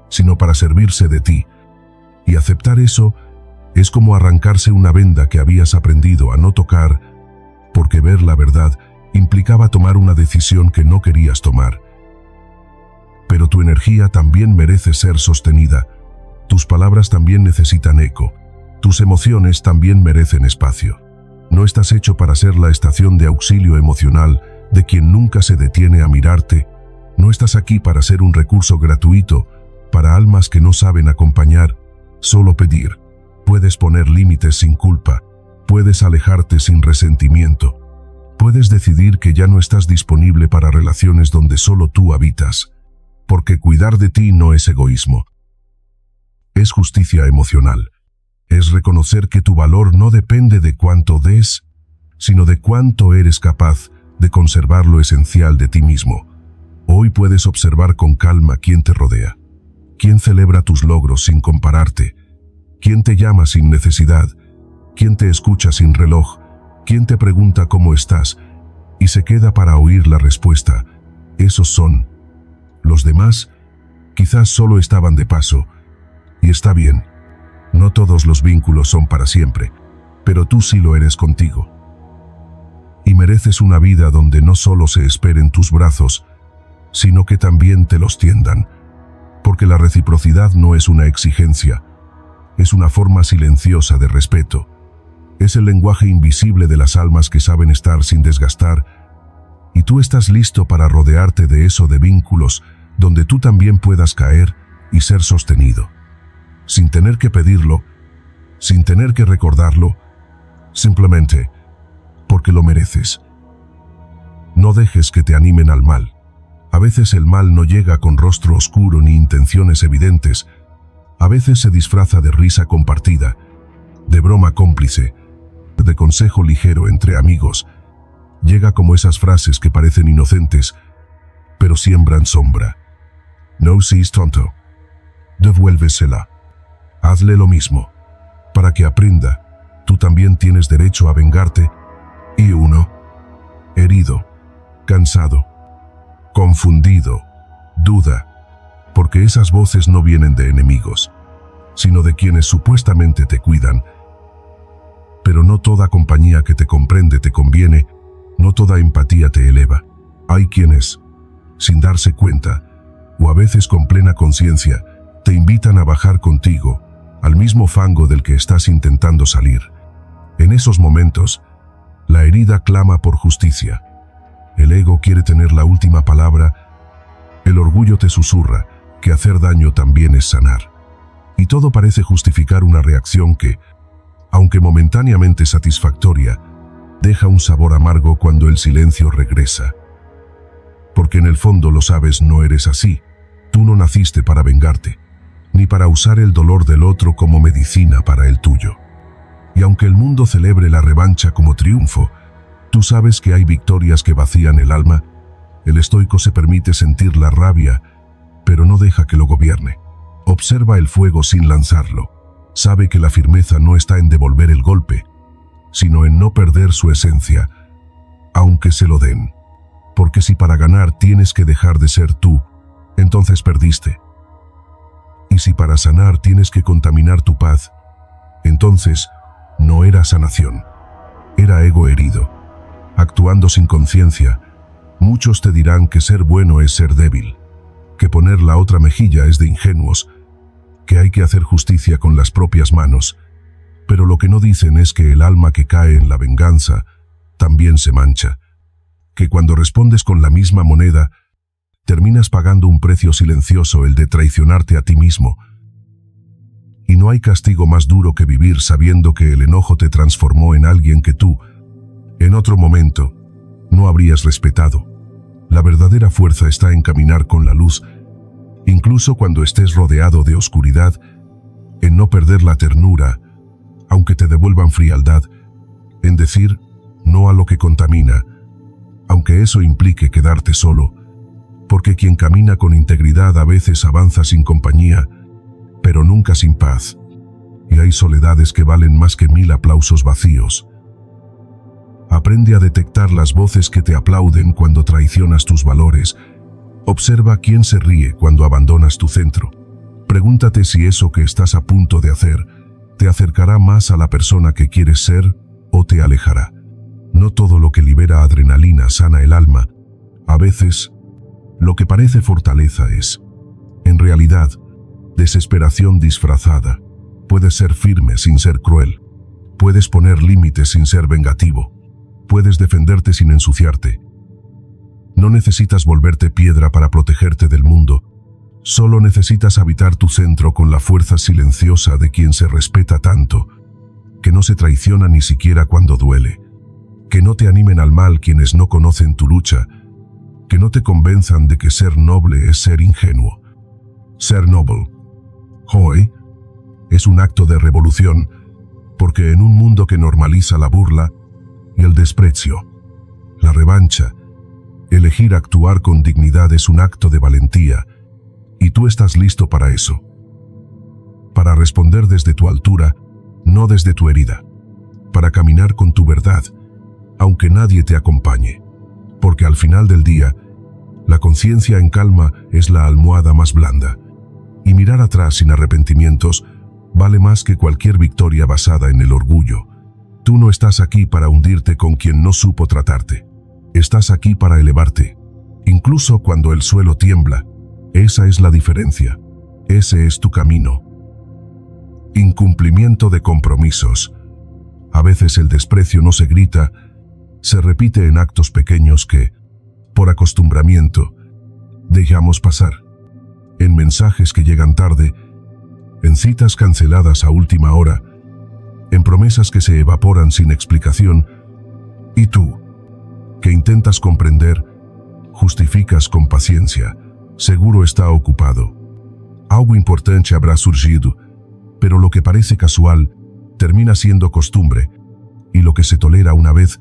sino para servirse de ti. Y aceptar eso es como arrancarse una venda que habías aprendido a no tocar, porque ver la verdad implicaba tomar una decisión que no querías tomar. Pero tu energía también merece ser sostenida, tus palabras también necesitan eco, tus emociones también merecen espacio. No estás hecho para ser la estación de auxilio emocional de quien nunca se detiene a mirarte. No estás aquí para ser un recurso gratuito para almas que no saben acompañar, solo pedir. Puedes poner límites sin culpa, puedes alejarte sin resentimiento, puedes decidir que ya no estás disponible para relaciones donde solo tú habitas, porque cuidar de ti no es egoísmo. Es justicia emocional. Es reconocer que tu valor no depende de cuánto des, sino de cuánto eres capaz de conservar lo esencial de ti mismo. Hoy puedes observar con calma quién te rodea, quién celebra tus logros sin compararte, quién te llama sin necesidad, quién te escucha sin reloj, ¿Quién te pregunta cómo estás y se queda para oír la respuesta? Esos son. Los demás quizás solo estaban de paso, y está bien. No todos los vínculos son para siempre, pero tú sí lo eres contigo. Y mereces una vida donde no solo se esperen tus brazos, sino que también te los tiendan, porque la reciprocidad no es una exigencia, es una forma silenciosa de respeto. Es el lenguaje invisible de las almas que saben estar sin desgastar, y tú estás listo para rodearte de eso, de vínculos donde tú también puedas caer y ser sostenido, sin tener que pedirlo, sin tener que recordarlo, simplemente porque lo mereces. No dejes que te animen al mal. A veces el mal no llega con rostro oscuro ni intenciones evidentes. A veces se disfraza de risa compartida, de broma cómplice, de consejo ligero entre amigos. Llega como esas frases que parecen inocentes, pero siembran sombra. No seas tonto. Devuélvesela. Hazle lo mismo. Para que aprenda, tú también tienes derecho a vengarte. Y uno, herido, cansado, confundido, duda, porque esas voces no vienen de enemigos, sino de quienes supuestamente te cuidan. Pero no toda compañía que te comprende te conviene, no toda empatía te eleva. Hay quienes, sin darse cuenta, o a veces con plena conciencia, te invitan a bajar contigo al mismo fango del que estás intentando salir. En esos momentos, la herida clama por justicia. El ego quiere tener la última palabra. El orgullo te susurra que hacer daño también es sanar. Y todo parece justificar una reacción que, aunque momentáneamente satisfactoria, deja un sabor amargo cuando el silencio regresa. Porque en el fondo lo sabes, no eres así. Tú no naciste para vengarte, ni para usar el dolor del otro como medicina para el tuyo. Y aunque el mundo celebre la revancha como triunfo, tú sabes que hay victorias que vacían el alma. El estoico se permite sentir la rabia, pero no deja que lo gobierne. Observa el fuego sin lanzarlo. Sabe que la firmeza no está en devolver el golpe, sino en no perder su esencia, aunque se lo den. Porque si para ganar tienes que dejar de ser tú, entonces perdiste. Y si para sanar tienes que contaminar tu paz, entonces no era sanación, era ego herido. Actuando sin conciencia, muchos te dirán que ser bueno es ser débil, que poner la otra mejilla es de ingenuos, que hay que hacer justicia con las propias manos, pero lo que no dicen es que el alma que cae en la venganza también se mancha, que cuando respondes con la misma moneda, terminas pagando un precio silencioso, el de traicionarte a ti mismo. Y no hay castigo más duro que vivir sabiendo que el enojo te transformó en alguien que tú, en otro momento, no habrías respetado. La verdadera fuerza está en caminar con la luz, incluso cuando estés rodeado de oscuridad, en no perder la ternura, aunque te devuelvan frialdad, en decir no a lo que contamina, aunque eso implique quedarte solo, porque quien camina con integridad a veces avanza sin compañía, pero nunca sin paz, y hay soledades que valen más que 1000 aplausos vacíos. Aprende a detectar las voces que te aplauden cuando traicionas tus valores. Observa quién se ríe cuando abandonas tu centro. Pregúntate si eso que estás a punto de hacer te acercará más a la persona que quieres ser o te alejará. No todo lo que libera adrenalina sana el alma. A veces, lo que parece fortaleza es, en realidad, desesperación disfrazada. Puedes ser firme sin ser cruel. Puedes poner límites sin ser vengativo. Puedes defenderte sin ensuciarte. No necesitas volverte piedra para protegerte del mundo. Solo necesitas habitar tu centro con la fuerza silenciosa de quien se respeta tanto, que no se traiciona ni siquiera cuando duele. Que no te animen al mal quienes no conocen tu lucha. Que no te convenzan de que ser noble es ser ingenuo. Ser noble, hoy, es un acto de revolución, porque en un mundo que normaliza la burla y el desprecio, la revancha, elegir actuar con dignidad es un acto de valentía, y tú estás listo para eso. Para responder desde tu altura, no desde tu herida. Para caminar con tu verdad aunque nadie te acompañe. Porque al final del día, la conciencia en calma es la almohada más blanda. Y mirar atrás sin arrepentimientos vale más que cualquier victoria basada en el orgullo. Tú no estás aquí para hundirte con quien no supo tratarte. Estás aquí para elevarte, incluso cuando el suelo tiembla. Esa es la diferencia. Ese es tu camino. Incumplimiento de compromisos. A veces el desprecio no se grita, se repite en actos pequeños que, por acostumbramiento, dejamos pasar. En mensajes que llegan tarde, en citas canceladas a última hora, en promesas que se evaporan sin explicación, y tú, que intentas comprender, justificas con paciencia, seguro está ocupado. Algo importante habrá surgido, pero lo que parece casual termina siendo costumbre, y lo que se tolera una vez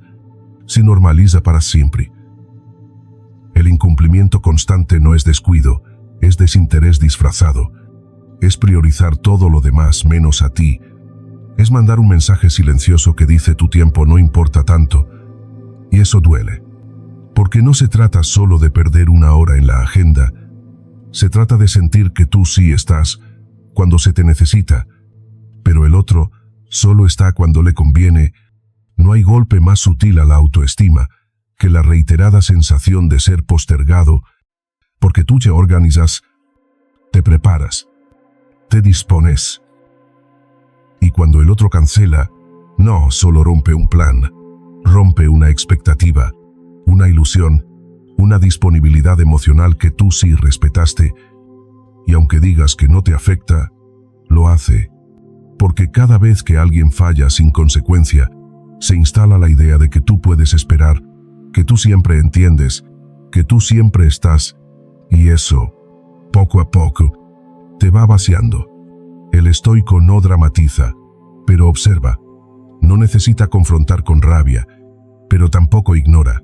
se normaliza para siempre. El incumplimiento constante no es descuido, es desinterés disfrazado. Es priorizar todo lo demás menos a ti. Es mandar un mensaje silencioso que dice tu tiempo no importa tanto. Y eso duele. Porque no se trata solo de perder una hora en la agenda. Se trata de sentir que tú sí estás cuando se te necesita, pero el otro solo está cuando le conviene. No hay golpe más sutil a la autoestima que la reiterada sensación de ser postergado, porque tú te organizas, te preparas, te dispones. Y cuando el otro cancela, no solo rompe un plan, rompe una expectativa, una ilusión, una disponibilidad emocional que tú sí respetaste, y aunque digas que no te afecta, lo hace, porque cada vez que alguien falla sin consecuencia, se instala la idea de que tú puedes esperar, que tú siempre entiendes, que tú siempre estás, y eso, poco a poco, te va vaciando. El estoico no dramatiza, pero observa. No necesita confrontar con rabia, pero tampoco ignora.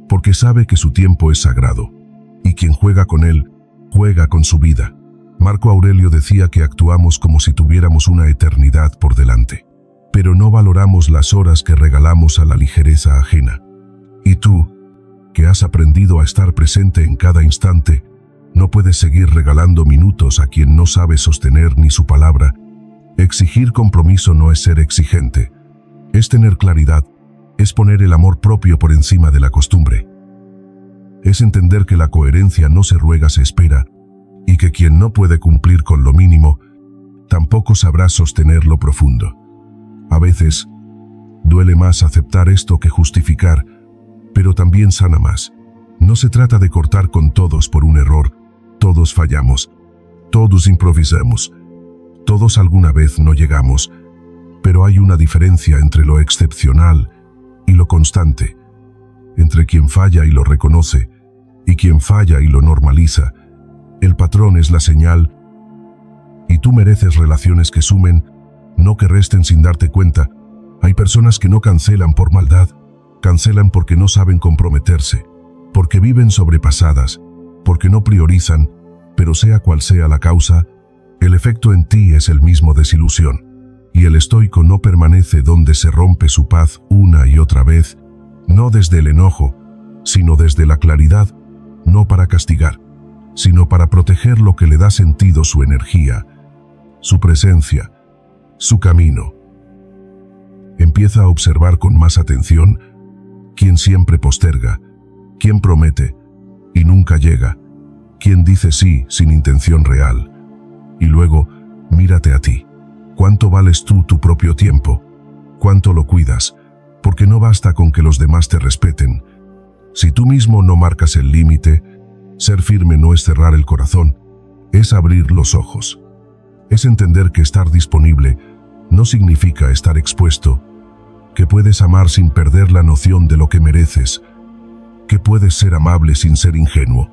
Porque sabe que su tiempo es sagrado, y quien juega con él, juega con su vida. Marco Aurelio decía que actuamos como si tuviéramos una eternidad por delante, pero no valoramos las horas que regalamos a la ligereza ajena. Y tú, que has aprendido a estar presente en cada instante, no puedes seguir regalando minutos a quien no sabe sostener ni su palabra. Exigir compromiso no es ser exigente, es tener claridad, es poner el amor propio por encima de la costumbre. Es entender que la coherencia no se ruega, se espera, y que quien no puede cumplir con lo mínimo, tampoco sabrá sostener lo profundo. A veces, duele más aceptar esto que justificar, pero también sana más. No se trata de cortar con todos por un error. Todos fallamos, todos improvisamos, todos alguna vez no llegamos, pero hay una diferencia entre lo excepcional y lo constante, entre quien falla y lo reconoce, y quien falla y lo normaliza. El patrón es la señal, y tú mereces relaciones que sumen, no que resten sin darte cuenta. Hay personas que no cancelan por maldad, cancelan porque no saben comprometerse, porque viven sobrepasadas, porque no priorizan, pero sea cual sea la causa, el efecto en ti es el mismo: desilusión. Y el estoico no permanece donde se rompe su paz una y otra vez, no desde el enojo, sino desde la claridad, no para castigar, sino para proteger lo que le da sentido, su energía, su presencia, su camino. Empieza a observar con más atención quien siempre posterga, quien promete y nunca llega, quien dice sí sin intención real. Y luego, mírate a ti. ¿Cuánto vales tú tu propio tiempo? ¿Cuánto lo cuidas? Porque no basta con que los demás te respeten. Si tú mismo no marcas el límite, ser firme no es cerrar el corazón, es abrir los ojos. Es entender que estar disponible no significa estar expuesto, que puedes amar sin perder la noción de lo que mereces, que puedes ser amable sin ser ingenuo,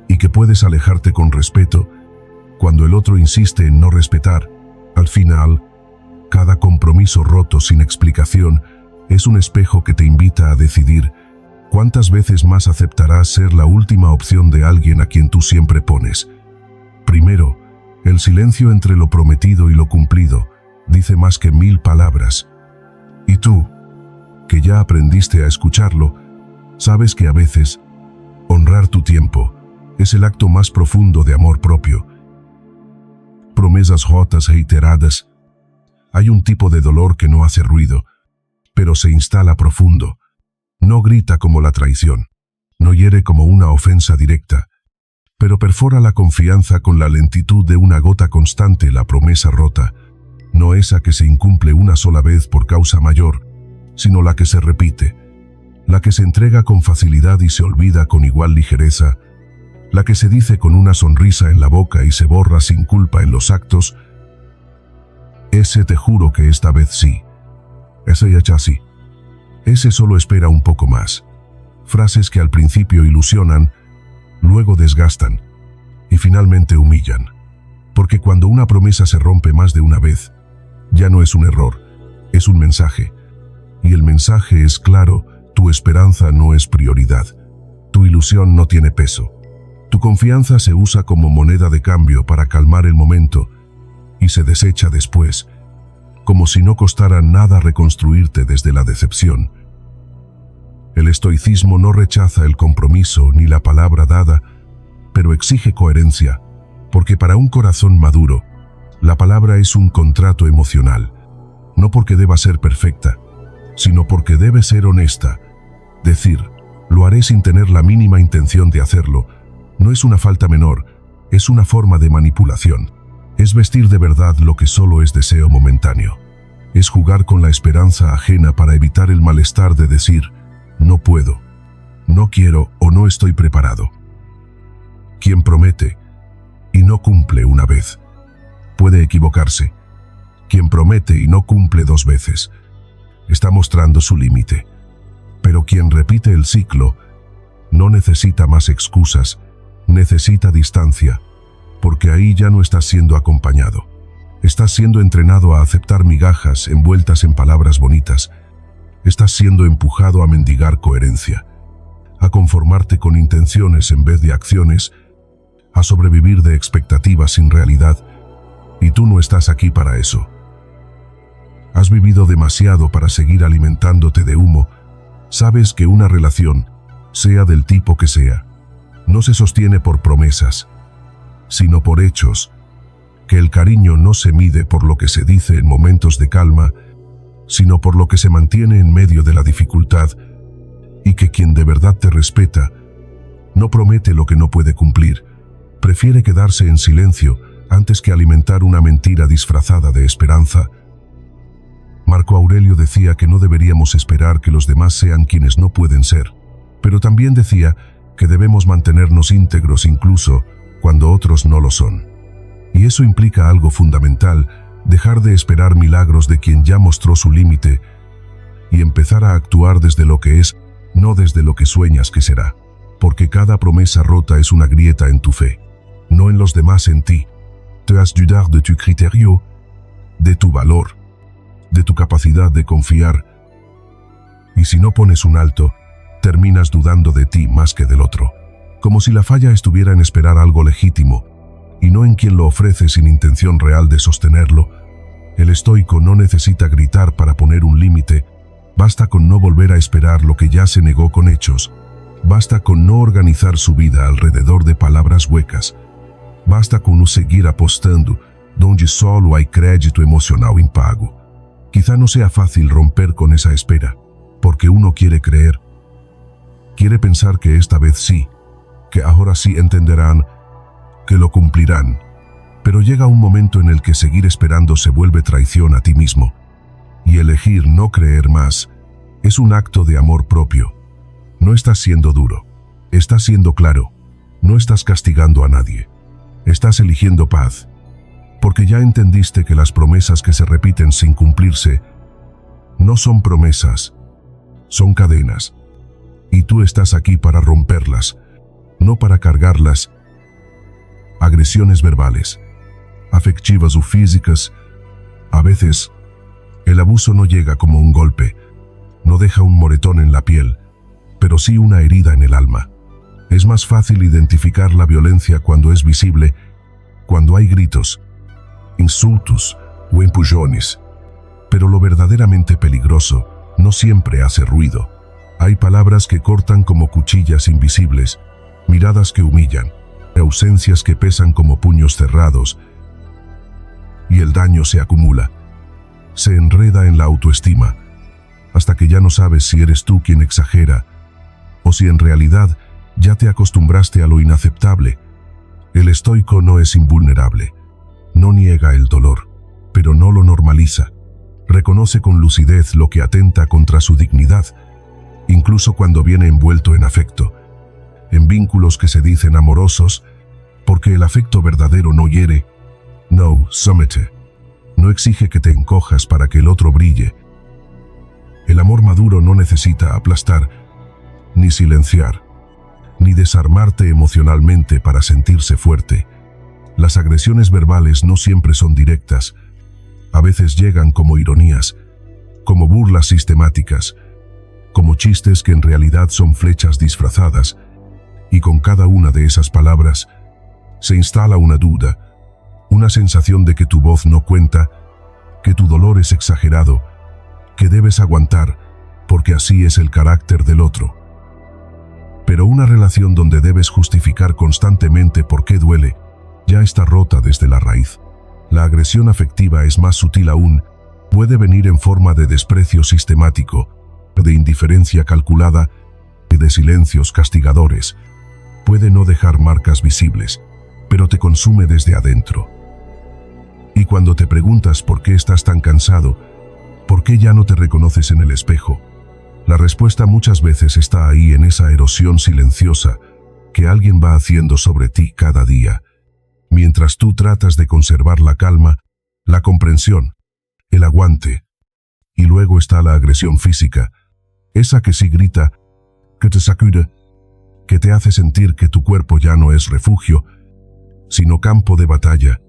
y que puedes alejarte con respeto cuando el otro insiste en no respetar. Al final, cada compromiso roto sin explicación es un espejo que te invita a decidir cuántas veces más aceptarás ser la última opción de alguien a quien tú siempre pones. Primero, el silencio entre lo prometido y lo cumplido dice más que 1000 palabras. ¿Y tú? que ya aprendiste a escucharlo, sabes que a veces honrar tu tiempo es el acto más profundo de amor propio. Promesas rotas reiteradas. Hay un tipo de dolor que no hace ruido, pero se instala profundo. No grita como la traición, no hiere como una ofensa directa, pero perfora la confianza con la lentitud de una gota constante. La promesa rota, no esa que se incumple una sola vez por causa mayor, sino la que se repite, la que se entrega con facilidad y se olvida con igual ligereza, la que se dice con una sonrisa en la boca y se borra sin culpa en los actos. Ese te juro que esta vez sí. Ese ya sí. Ese solo espera un poco más. Frases que al principio ilusionan, luego desgastan y finalmente humillan. Porque cuando una promesa se rompe más de una vez, ya no es un error, es un mensaje. Y el mensaje es claro: tu esperanza no es prioridad. Tu ilusión no tiene peso. Tu confianza se usa como moneda de cambio para calmar el momento y se desecha después, como si no costara nada reconstruirte desde la decepción. El estoicismo no rechaza el compromiso ni la palabra dada, pero exige coherencia, porque para un corazón maduro, la palabra es un contrato emocional, no porque deba ser perfecta, sino porque debe ser honesta. Decir, lo haré sin tener la mínima intención de hacerlo, no es una falta menor, es una forma de manipulación. Es vestir de verdad lo que solo es deseo momentáneo. Es jugar con la esperanza ajena para evitar el malestar de decir, no puedo, no quiero o no estoy preparado. Quien promete y no cumple una vez, puede equivocarse. Quien promete y no cumple dos veces, está mostrando su límite. Pero quien repite el ciclo, no necesita más excusas, necesita distancia, porque ahí ya no estás siendo acompañado. Estás siendo entrenado a aceptar migajas envueltas en palabras bonitas. Estás siendo empujado a mendigar coherencia, a conformarte con intenciones en vez de acciones, a sobrevivir de expectativas sin realidad, y tú no estás aquí para eso. Has vivido demasiado para seguir alimentándote de humo. Sabes que una relación, sea del tipo que sea, no se sostiene por promesas, sino por hechos, que el cariño no se mide por lo que se dice en momentos de calma, sino por lo que se mantiene en medio de la dificultad, y que quien de verdad te respeta no promete lo que no puede cumplir, prefiere quedarse en silencio antes que alimentar una mentira disfrazada de esperanza. Marco Aurelio decía que no deberíamos esperar que los demás sean quienes no pueden ser, pero también decía que debemos mantenernos íntegros incluso cuando otros no lo son. Y eso implica algo fundamental: dejar de esperar milagros de quien ya mostró su límite y empezar a actuar desde lo que es, no desde lo que sueñas que será. Porque cada promesa rota es una grieta en tu fe, no en los demás, en ti. Te has dudar de tu criterio, de tu valor, de tu capacidad de confiar. Y si no pones un alto, terminas dudando de ti más que del otro. Como si la falla estuviera en esperar algo legítimo, y no en quien lo ofrece sin intención real de sostenerlo. El estoico no necesita gritar para poner un límite, basta con no volver a esperar lo que ya se negó con hechos, basta con no organizar su vida alrededor de palabras huecas, basta con no seguir apostando donde solo hay crédito emocional impago. Quizá no sea fácil romper con esa espera, porque uno quiere creer, quiere pensar que esta vez sí, que ahora sí entenderán, que lo cumplirán, pero llega un momento en el que seguir esperando se vuelve traición a ti mismo, y elegir no creer más es un acto de amor propio. No estás siendo duro, estás siendo claro, no estás castigando a nadie, estás eligiendo paz, porque ya entendiste que las promesas que se repiten sin cumplirse no son promesas, son cadenas, y tú estás aquí para romperlas, no para cargarlas. Agresiones verbales, afectivas o físicas. A veces, el abuso no llega como un golpe, no deja un moretón en la piel, pero sí una herida en el alma. Es más fácil identificar la violencia cuando es visible, cuando hay gritos, insultos o empujones. Pero lo verdaderamente peligroso no siempre hace ruido. Hay palabras que cortan como cuchillas invisibles, miradas que humillan, ausencias que pesan como puños cerrados, y el daño se acumula. Se enreda en la autoestima, hasta que ya no sabes si eres tú quien exagera, o si en realidad ya te acostumbraste a lo inaceptable. El estoico no es invulnerable, no niega el dolor, pero no lo normaliza. Reconoce con lucidez lo que atenta contra su dignidad, incluso cuando viene envuelto en afecto, en vínculos que se dicen amorosos, porque el afecto verdadero no hiere, no somete, no exige que te encojas para que el otro brille. El amor maduro no necesita aplastar, ni silenciar, ni desarmarte emocionalmente para sentirse fuerte. Las agresiones verbales no siempre son directas, a veces llegan como ironías, como burlas sistemáticas, como chistes que en realidad son flechas disfrazadas, y con cada una de esas palabras se instala una duda, una sensación de que tu voz no cuenta, que tu dolor es exagerado, que debes aguantar, porque así es el carácter del otro. Pero una relación donde debes justificar constantemente por qué duele, ya está rota desde la raíz. La agresión afectiva es más sutil aún, puede venir en forma de desprecio sistemático, de indiferencia calculada y de silencios castigadores. Puede no dejar marcas visibles, pero te consume desde adentro. Y cuando te preguntas por qué estás tan cansado, por qué ya no te reconoces en el espejo, la respuesta muchas veces está ahí en esa erosión silenciosa que alguien va haciendo sobre ti cada día, mientras tú tratas de conservar la calma, la comprensión, el aguante. Y luego está la agresión física, esa que sí grita, que te sacude, que te hace sentir que tu cuerpo ya no es refugio, sino campo de batalla.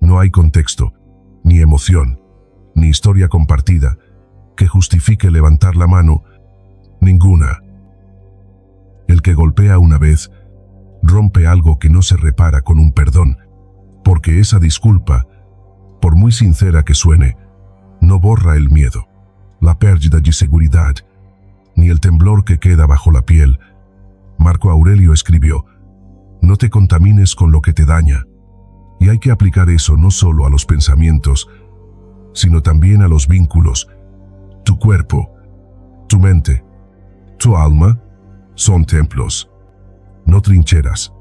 No hay contexto, ni emoción, ni historia compartida que justifique levantar la mano, ninguna. El que golpea una vez, rompe algo que no se repara con un perdón, porque esa disculpa, por muy sincera que suene, no borra el miedo, la pérdida de seguridad, ni el temblor que queda bajo la piel. Marco Aurelio escribió, no te contamines con lo que te daña, y hay que aplicar eso no solo a los pensamientos, sino también a los vínculos. Tu cuerpo, tu mente, tu alma, son templos, no trincheras.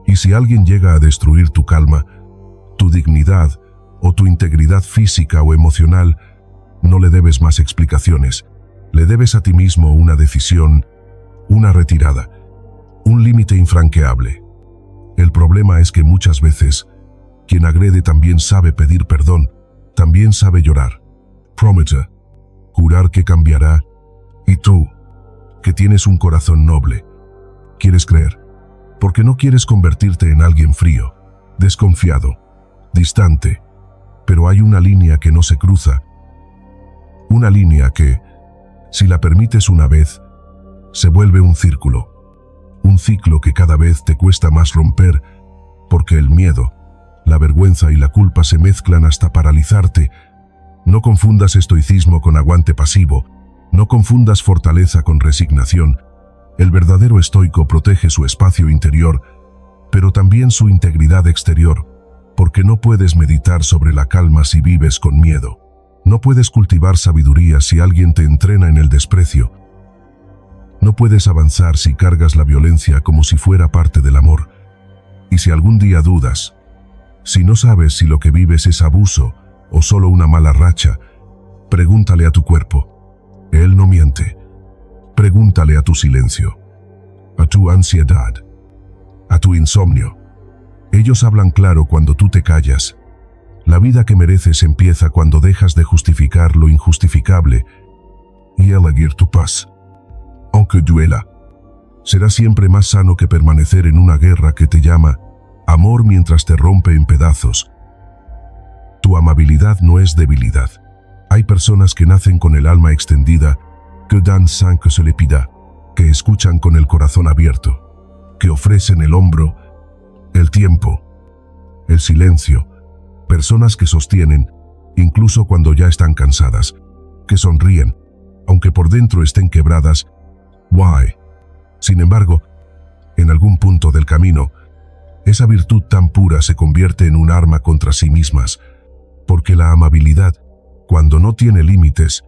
Y si alguien llega a destruir tu calma, tu dignidad o tu integridad física o emocional, no le debes más explicaciones. Le debes a ti mismo una decisión, una retirada, un límite infranqueable. El problema es que muchas veces, quien agrede también sabe pedir perdón, también sabe llorar. Promete, jurar que cambiará, y tú, que tienes un corazón noble, quieres creer, porque no quieres convertirte en alguien frío, desconfiado, distante, pero hay una línea que no se cruza, una línea que, si la permites una vez, se vuelve un círculo, un ciclo que cada vez te cuesta más romper, porque el miedo, la vergüenza y la culpa se mezclan hasta paralizarte. No confundas estoicismo con aguante pasivo, no confundas fortaleza con resignación. El verdadero estoico protege su espacio interior, pero también su integridad exterior, porque no puedes meditar sobre la calma si vives con miedo. No puedes cultivar sabiduría si alguien te entrena en el desprecio. No puedes avanzar si cargas la violencia como si fuera parte del amor. Y si algún día dudas, si no sabes si lo que vives es abuso o solo una mala racha, pregúntale a tu cuerpo. Él no miente. Pregúntale a tu silencio, a tu ansiedad, a tu insomnio. Ellos hablan claro cuando tú te callas. La vida que mereces empieza cuando dejas de justificar lo injustificable y elegir tu paz. Aunque duela, será siempre más sano que permanecer en una guerra que te llama amor mientras te rompe en pedazos. Tu amabilidad no es debilidad. Hay personas que nacen con el alma extendida, que dan sans que se le pida, que escuchan con el corazón abierto, que ofrecen el hombro, el tiempo, el silencio. Personas que sostienen, incluso cuando ya están cansadas, que sonríen, aunque por dentro estén quebradas. Why? Sin embargo, en algún punto del camino, esa virtud tan pura se convierte en un arma contra sí mismas, porque la amabilidad, cuando no tiene límites,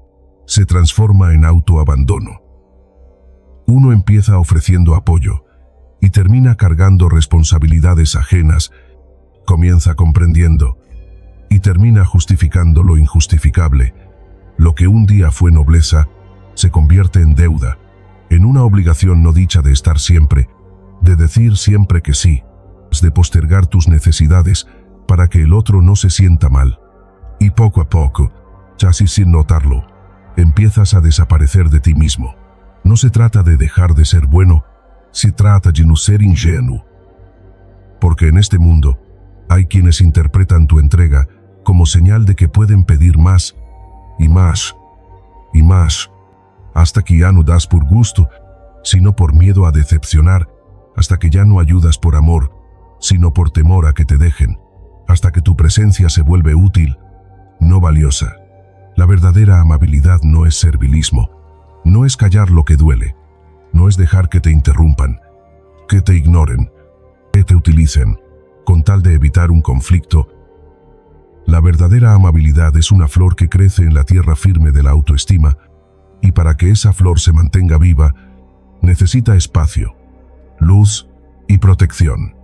se transforma en autoabandono. Uno empieza ofreciendo apoyo y termina cargando responsabilidades ajenas, comienza comprendiendo y termina justificando lo injustificable. Lo que un día fue nobleza se convierte en deuda, en una obligación no dicha de estar siempre, de decir siempre que sí, de postergar tus necesidades para que el otro no se sienta mal. Y poco a poco, casi sin notarlo, empiezas a desaparecer de ti mismo. No se trata de dejar de ser bueno, se trata de no ser ingenuo. Porque en este mundo, hay quienes interpretan tu entrega como señal de que pueden pedir más, y más, y más, hasta que ya no das por gusto, sino por miedo a decepcionar, hasta que ya no ayudas por amor, sino por temor a que te dejen, hasta que tu presencia se vuelve útil, no valiosa. La verdadera amabilidad no es servilismo, no es callar lo que duele, no es dejar que te interrumpan, que te ignoren, que te utilicen, con tal de evitar un conflicto. La verdadera amabilidad es una flor que crece en la tierra firme de la autoestima, y para que esa flor se mantenga viva, necesita espacio, luz y protección.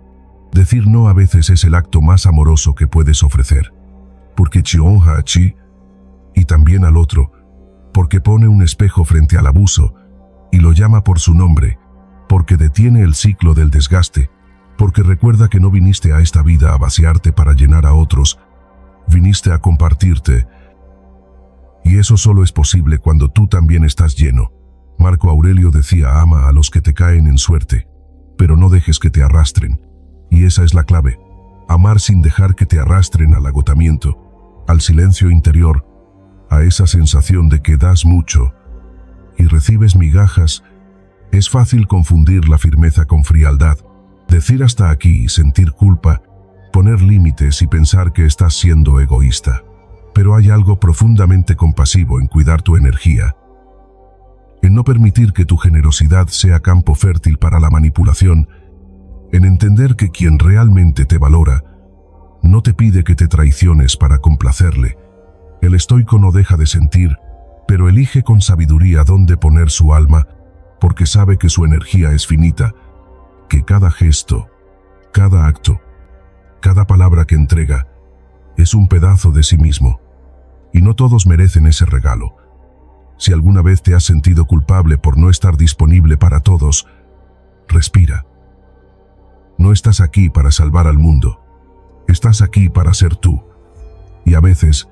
Decir no a veces es el acto más amoroso que puedes ofrecer, porque te honra a ti y también al otro, porque pone un espejo frente al abuso y lo llama por su nombre, porque detiene el ciclo del desgaste, porque recuerda que no viniste a esta vida a vaciarte para llenar a otros, viniste a compartirte. Y eso solo es posible cuando tú también estás lleno. Marco Aurelio decía: ama a los que te caen en suerte, pero no dejes que te arrastren. Y esa es la clave, amar sin dejar que te arrastren al agotamiento, al silencio interior, a esa sensación de que das mucho y recibes migajas. Es fácil confundir la firmeza con frialdad, decir hasta aquí y sentir culpa, poner límites y pensar que estás siendo egoísta. Pero hay algo profundamente compasivo en cuidar tu energía, en no permitir que tu generosidad sea campo fértil para la manipulación, en entender que quien realmente te valora no te pide que te traiciones para complacerle. El estoico no deja de sentir, pero elige con sabiduría dónde poner su alma, porque sabe que su energía es finita, que cada gesto, cada acto, cada palabra que entrega es un pedazo de sí mismo, y no todos merecen ese regalo. Si alguna vez te has sentido culpable por no estar disponible para todos, respira. No estás aquí para salvar al mundo, estás aquí para ser tú. Y a veces,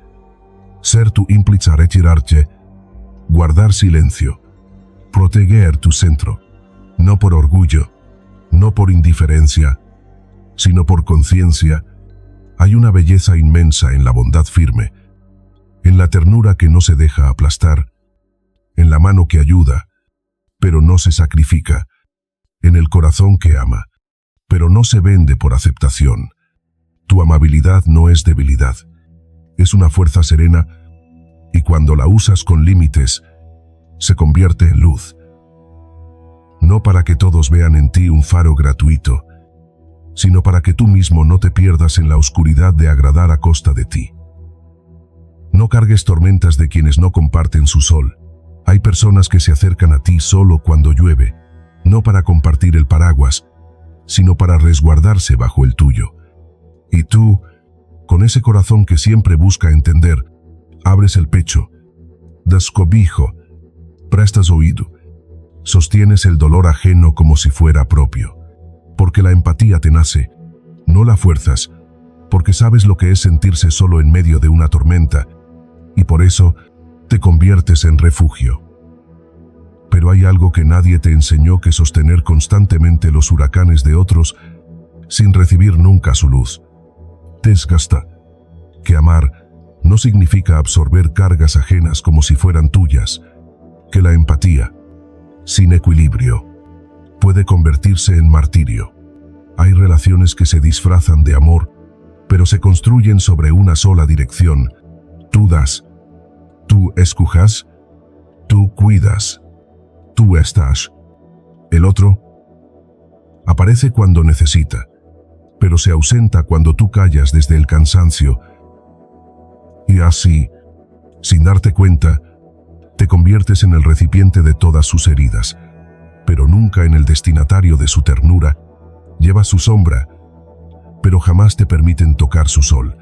ser tú implica retirarte, guardar silencio, proteger tu centro, no por orgullo, no por indiferencia, sino por conciencia. Hay una belleza inmensa en la bondad firme, en la ternura que no se deja aplastar, en la mano que ayuda, pero no se sacrifica, en el corazón que ama, pero no se vende por aceptación. Tu amabilidad no es debilidad, es una fuerza serena, y cuando la usas con límites, se convierte en luz. No para que todos vean en ti un faro gratuito, sino para que tú mismo no te pierdas en la oscuridad de agradar a costa de ti. No cargues tormentas de quienes no comparten su sol. Hay personas que se acercan a ti solo cuando llueve, no para compartir el paraguas, sino para resguardarse bajo el tuyo. Y tú, con ese corazón que siempre busca entender, abres el pecho, das cobijo, prestas oído, sostienes el dolor ajeno como si fuera propio. Porque la empatía te nace, no la fuerzas, porque sabes lo que es sentirse solo en medio de una tormenta, y por eso te conviertes en refugio. Pero hay algo que nadie te enseñó: que sostener constantemente los huracanes de otros sin recibir nunca su luz desgasta, que amar no significa absorber cargas ajenas como si fueran tuyas, que la empatía, sin equilibrio, puede convertirse en martirio. Hay relaciones que se disfrazan de amor, pero se construyen sobre una sola dirección. Tú das, Tú escojas, tú cuidas, tú estás. El otro aparece cuando necesita, pero se ausenta cuando tú callas desde el cansancio. Y así, sin darte cuenta, te conviertes en el recipiente de todas sus heridas, pero nunca en el destinatario de su ternura. Llevas su sombra, pero jamás te permiten tocar su sol.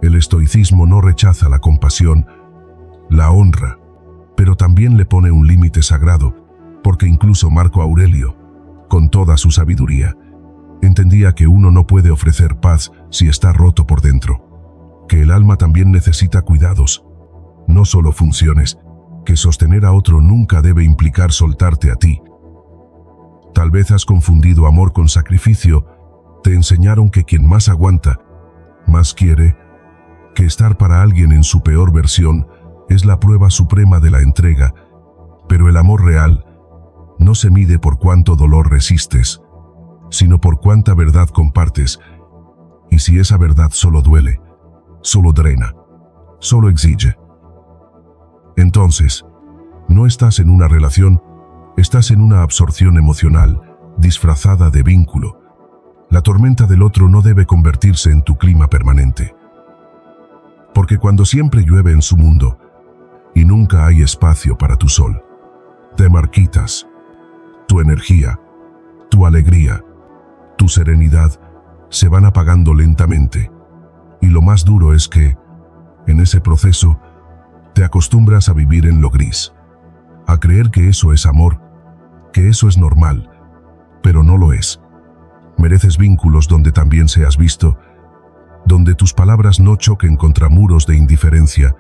El estoicismo no rechaza la compasión, la honra, pero también le pone un límite sagrado, porque incluso Marco Aurelio, con toda su sabiduría, entendía que uno no puede ofrecer paz si está roto por dentro, que el alma también necesita cuidados, no solo funciones, que sostener a otro nunca debe implicar soltarte a ti. Tal vez has confundido amor con sacrificio. Te enseñaron que quien más aguanta, más quiere, que estar para alguien en su peor versión es la prueba suprema de la entrega, pero el amor real no se mide por cuánto dolor resistes, sino por cuánta verdad compartes, y si esa verdad solo duele, solo drena, solo exige. Entonces, no estás en una relación, estás en una absorción emocional, disfrazada de vínculo. La tormenta del otro no debe convertirse en tu clima permanente. Porque cuando siempre llueve en su mundo, y nunca hay espacio para tu sol, te marquitas. Tu energía, tu alegría, tu serenidad se van apagando lentamente. Y lo más duro es que, en ese proceso, te acostumbras a vivir en lo gris, a creer que eso es amor, que eso es normal, pero no lo es. Mereces vínculos donde también seas visto, donde tus palabras no choquen contra muros de indiferencia,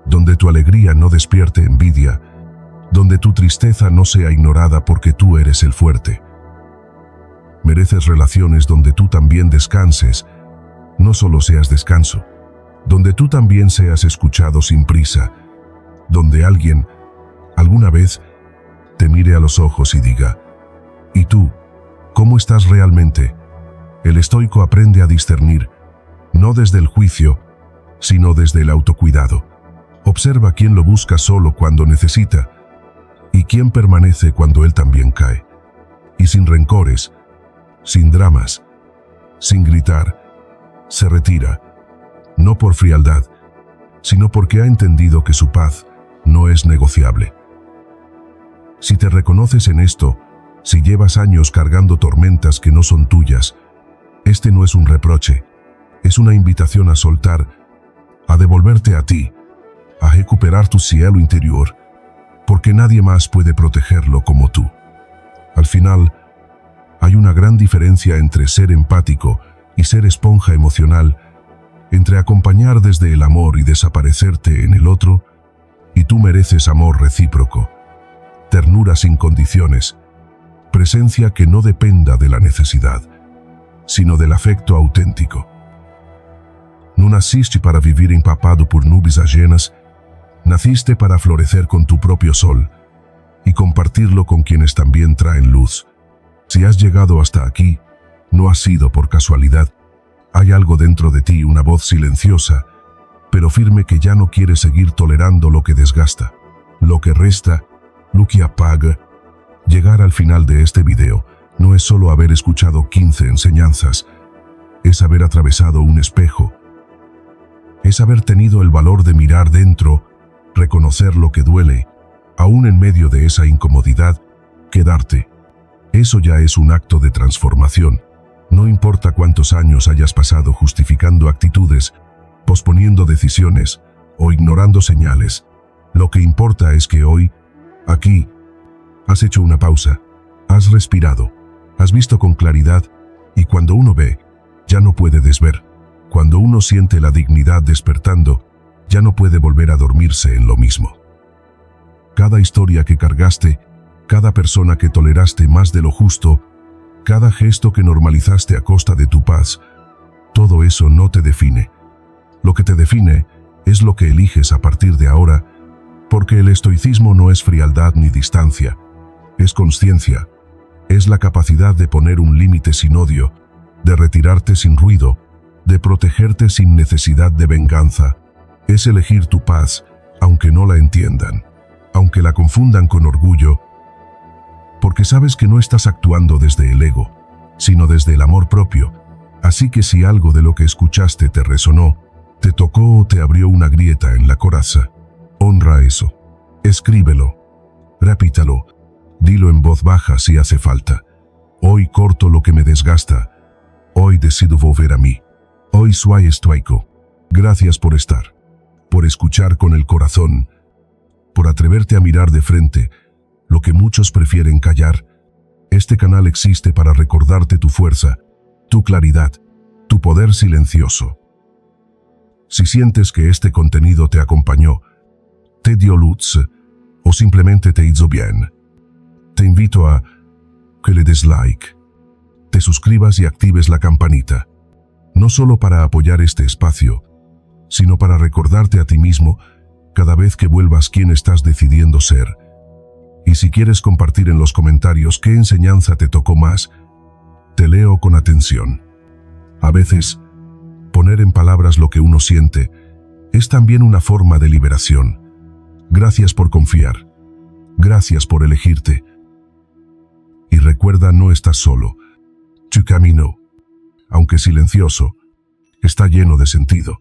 donde tu alegría no despierte envidia, donde tu tristeza no sea ignorada porque tú eres el fuerte. Mereces relaciones donde tú también descanses, no solo seas descanso, donde tú también seas escuchado sin prisa, donde alguien, alguna vez, te mire a los ojos y diga, ¿y tú, cómo estás realmente? El estoico aprende a discernir, no desde el juicio, sino desde el autocuidado. Observa quién lo busca solo cuando necesita, y quién permanece cuando él también cae. Y sin rencores, sin dramas, sin gritar, se retira, no por frialdad, sino porque ha entendido que su paz no es negociable. Si te reconoces en esto, si llevas años cargando tormentas que no son tuyas, este no es un reproche, es una invitación a soltar, a devolverte a ti, a recuperar tu cielo interior, porque nadie más puede protegerlo como tú. Al final, hay una gran diferencia entre ser empático y ser esponja emocional, entre acompañar desde el amor y desaparecerte en el otro, y tú mereces amor recíproco, ternura sin condiciones, presencia que no dependa de la necesidad, sino del afecto auténtico. No naciste para vivir empapado por nubes ajenas, naciste para florecer con tu propio sol y compartirlo con quienes también traen luz. Si has llegado hasta aquí, no ha sido por casualidad. Hay algo dentro de ti, una voz silenciosa, pero firme que ya no quiere seguir tolerando lo que desgasta, lo que resta, lo que apaga. Llegar al final de este video no es solo haber escuchado 15 enseñanzas, es haber atravesado un espejo, es haber tenido el valor de mirar dentro, reconocer lo que duele, aún en medio de esa incomodidad, quedarte. Eso ya es un acto de transformación. No importa cuántos años hayas pasado justificando actitudes, posponiendo decisiones o ignorando señales, lo que importa es que hoy, aquí, has hecho una pausa, has respirado, has visto con claridad, y cuando uno ve, ya no puede desver. Cuando uno siente la dignidad despertando, ya no puede volver a dormirse en lo mismo. Cada historia que cargaste, cada persona que toleraste más de lo justo, cada gesto que normalizaste a costa de tu paz, todo eso no te define. Lo que te define es lo que eliges a partir de ahora, porque el estoicismo no es frialdad ni distancia, es consciencia, es la capacidad de poner un límite sin odio, de retirarte sin ruido, de protegerte sin necesidad de venganza, es elegir tu paz, aunque aunque no la entiendan, aunque la confundan con orgullo, porque sabes que no estás actuando desde el ego, sino desde el amor propio. Así que si algo de lo que escuchaste te resonó, te tocó o te abrió una grieta en la coraza, honra eso. Escríbelo, repítalo, dilo en voz baja si hace falta. Hoy corto lo que me desgasta. Hoy decido volver a mí. Hoy soy estoico. Gracias por estar, por escuchar con el corazón, por atreverte a mirar de frente lo que muchos prefieren callar. Este canal existe para recordarte tu fuerza, tu claridad, tu poder silencioso. Si sientes que este contenido te acompañó, te dio luz o simplemente te hizo bien, te invito a que le des like, te suscribas y actives la campanita, no solo para apoyar este espacio, sino para recordarte a ti mismo cada vez que vuelvas quien estás decidiendo ser. Y si quieres compartir en los comentarios qué enseñanza te tocó más, te leo con atención. A veces, poner en palabras lo que uno siente es también una forma de liberación. Gracias por confiar. Gracias por elegirte. Y recuerda, no estás solo. Tu camino, aunque silencioso, está lleno de sentido.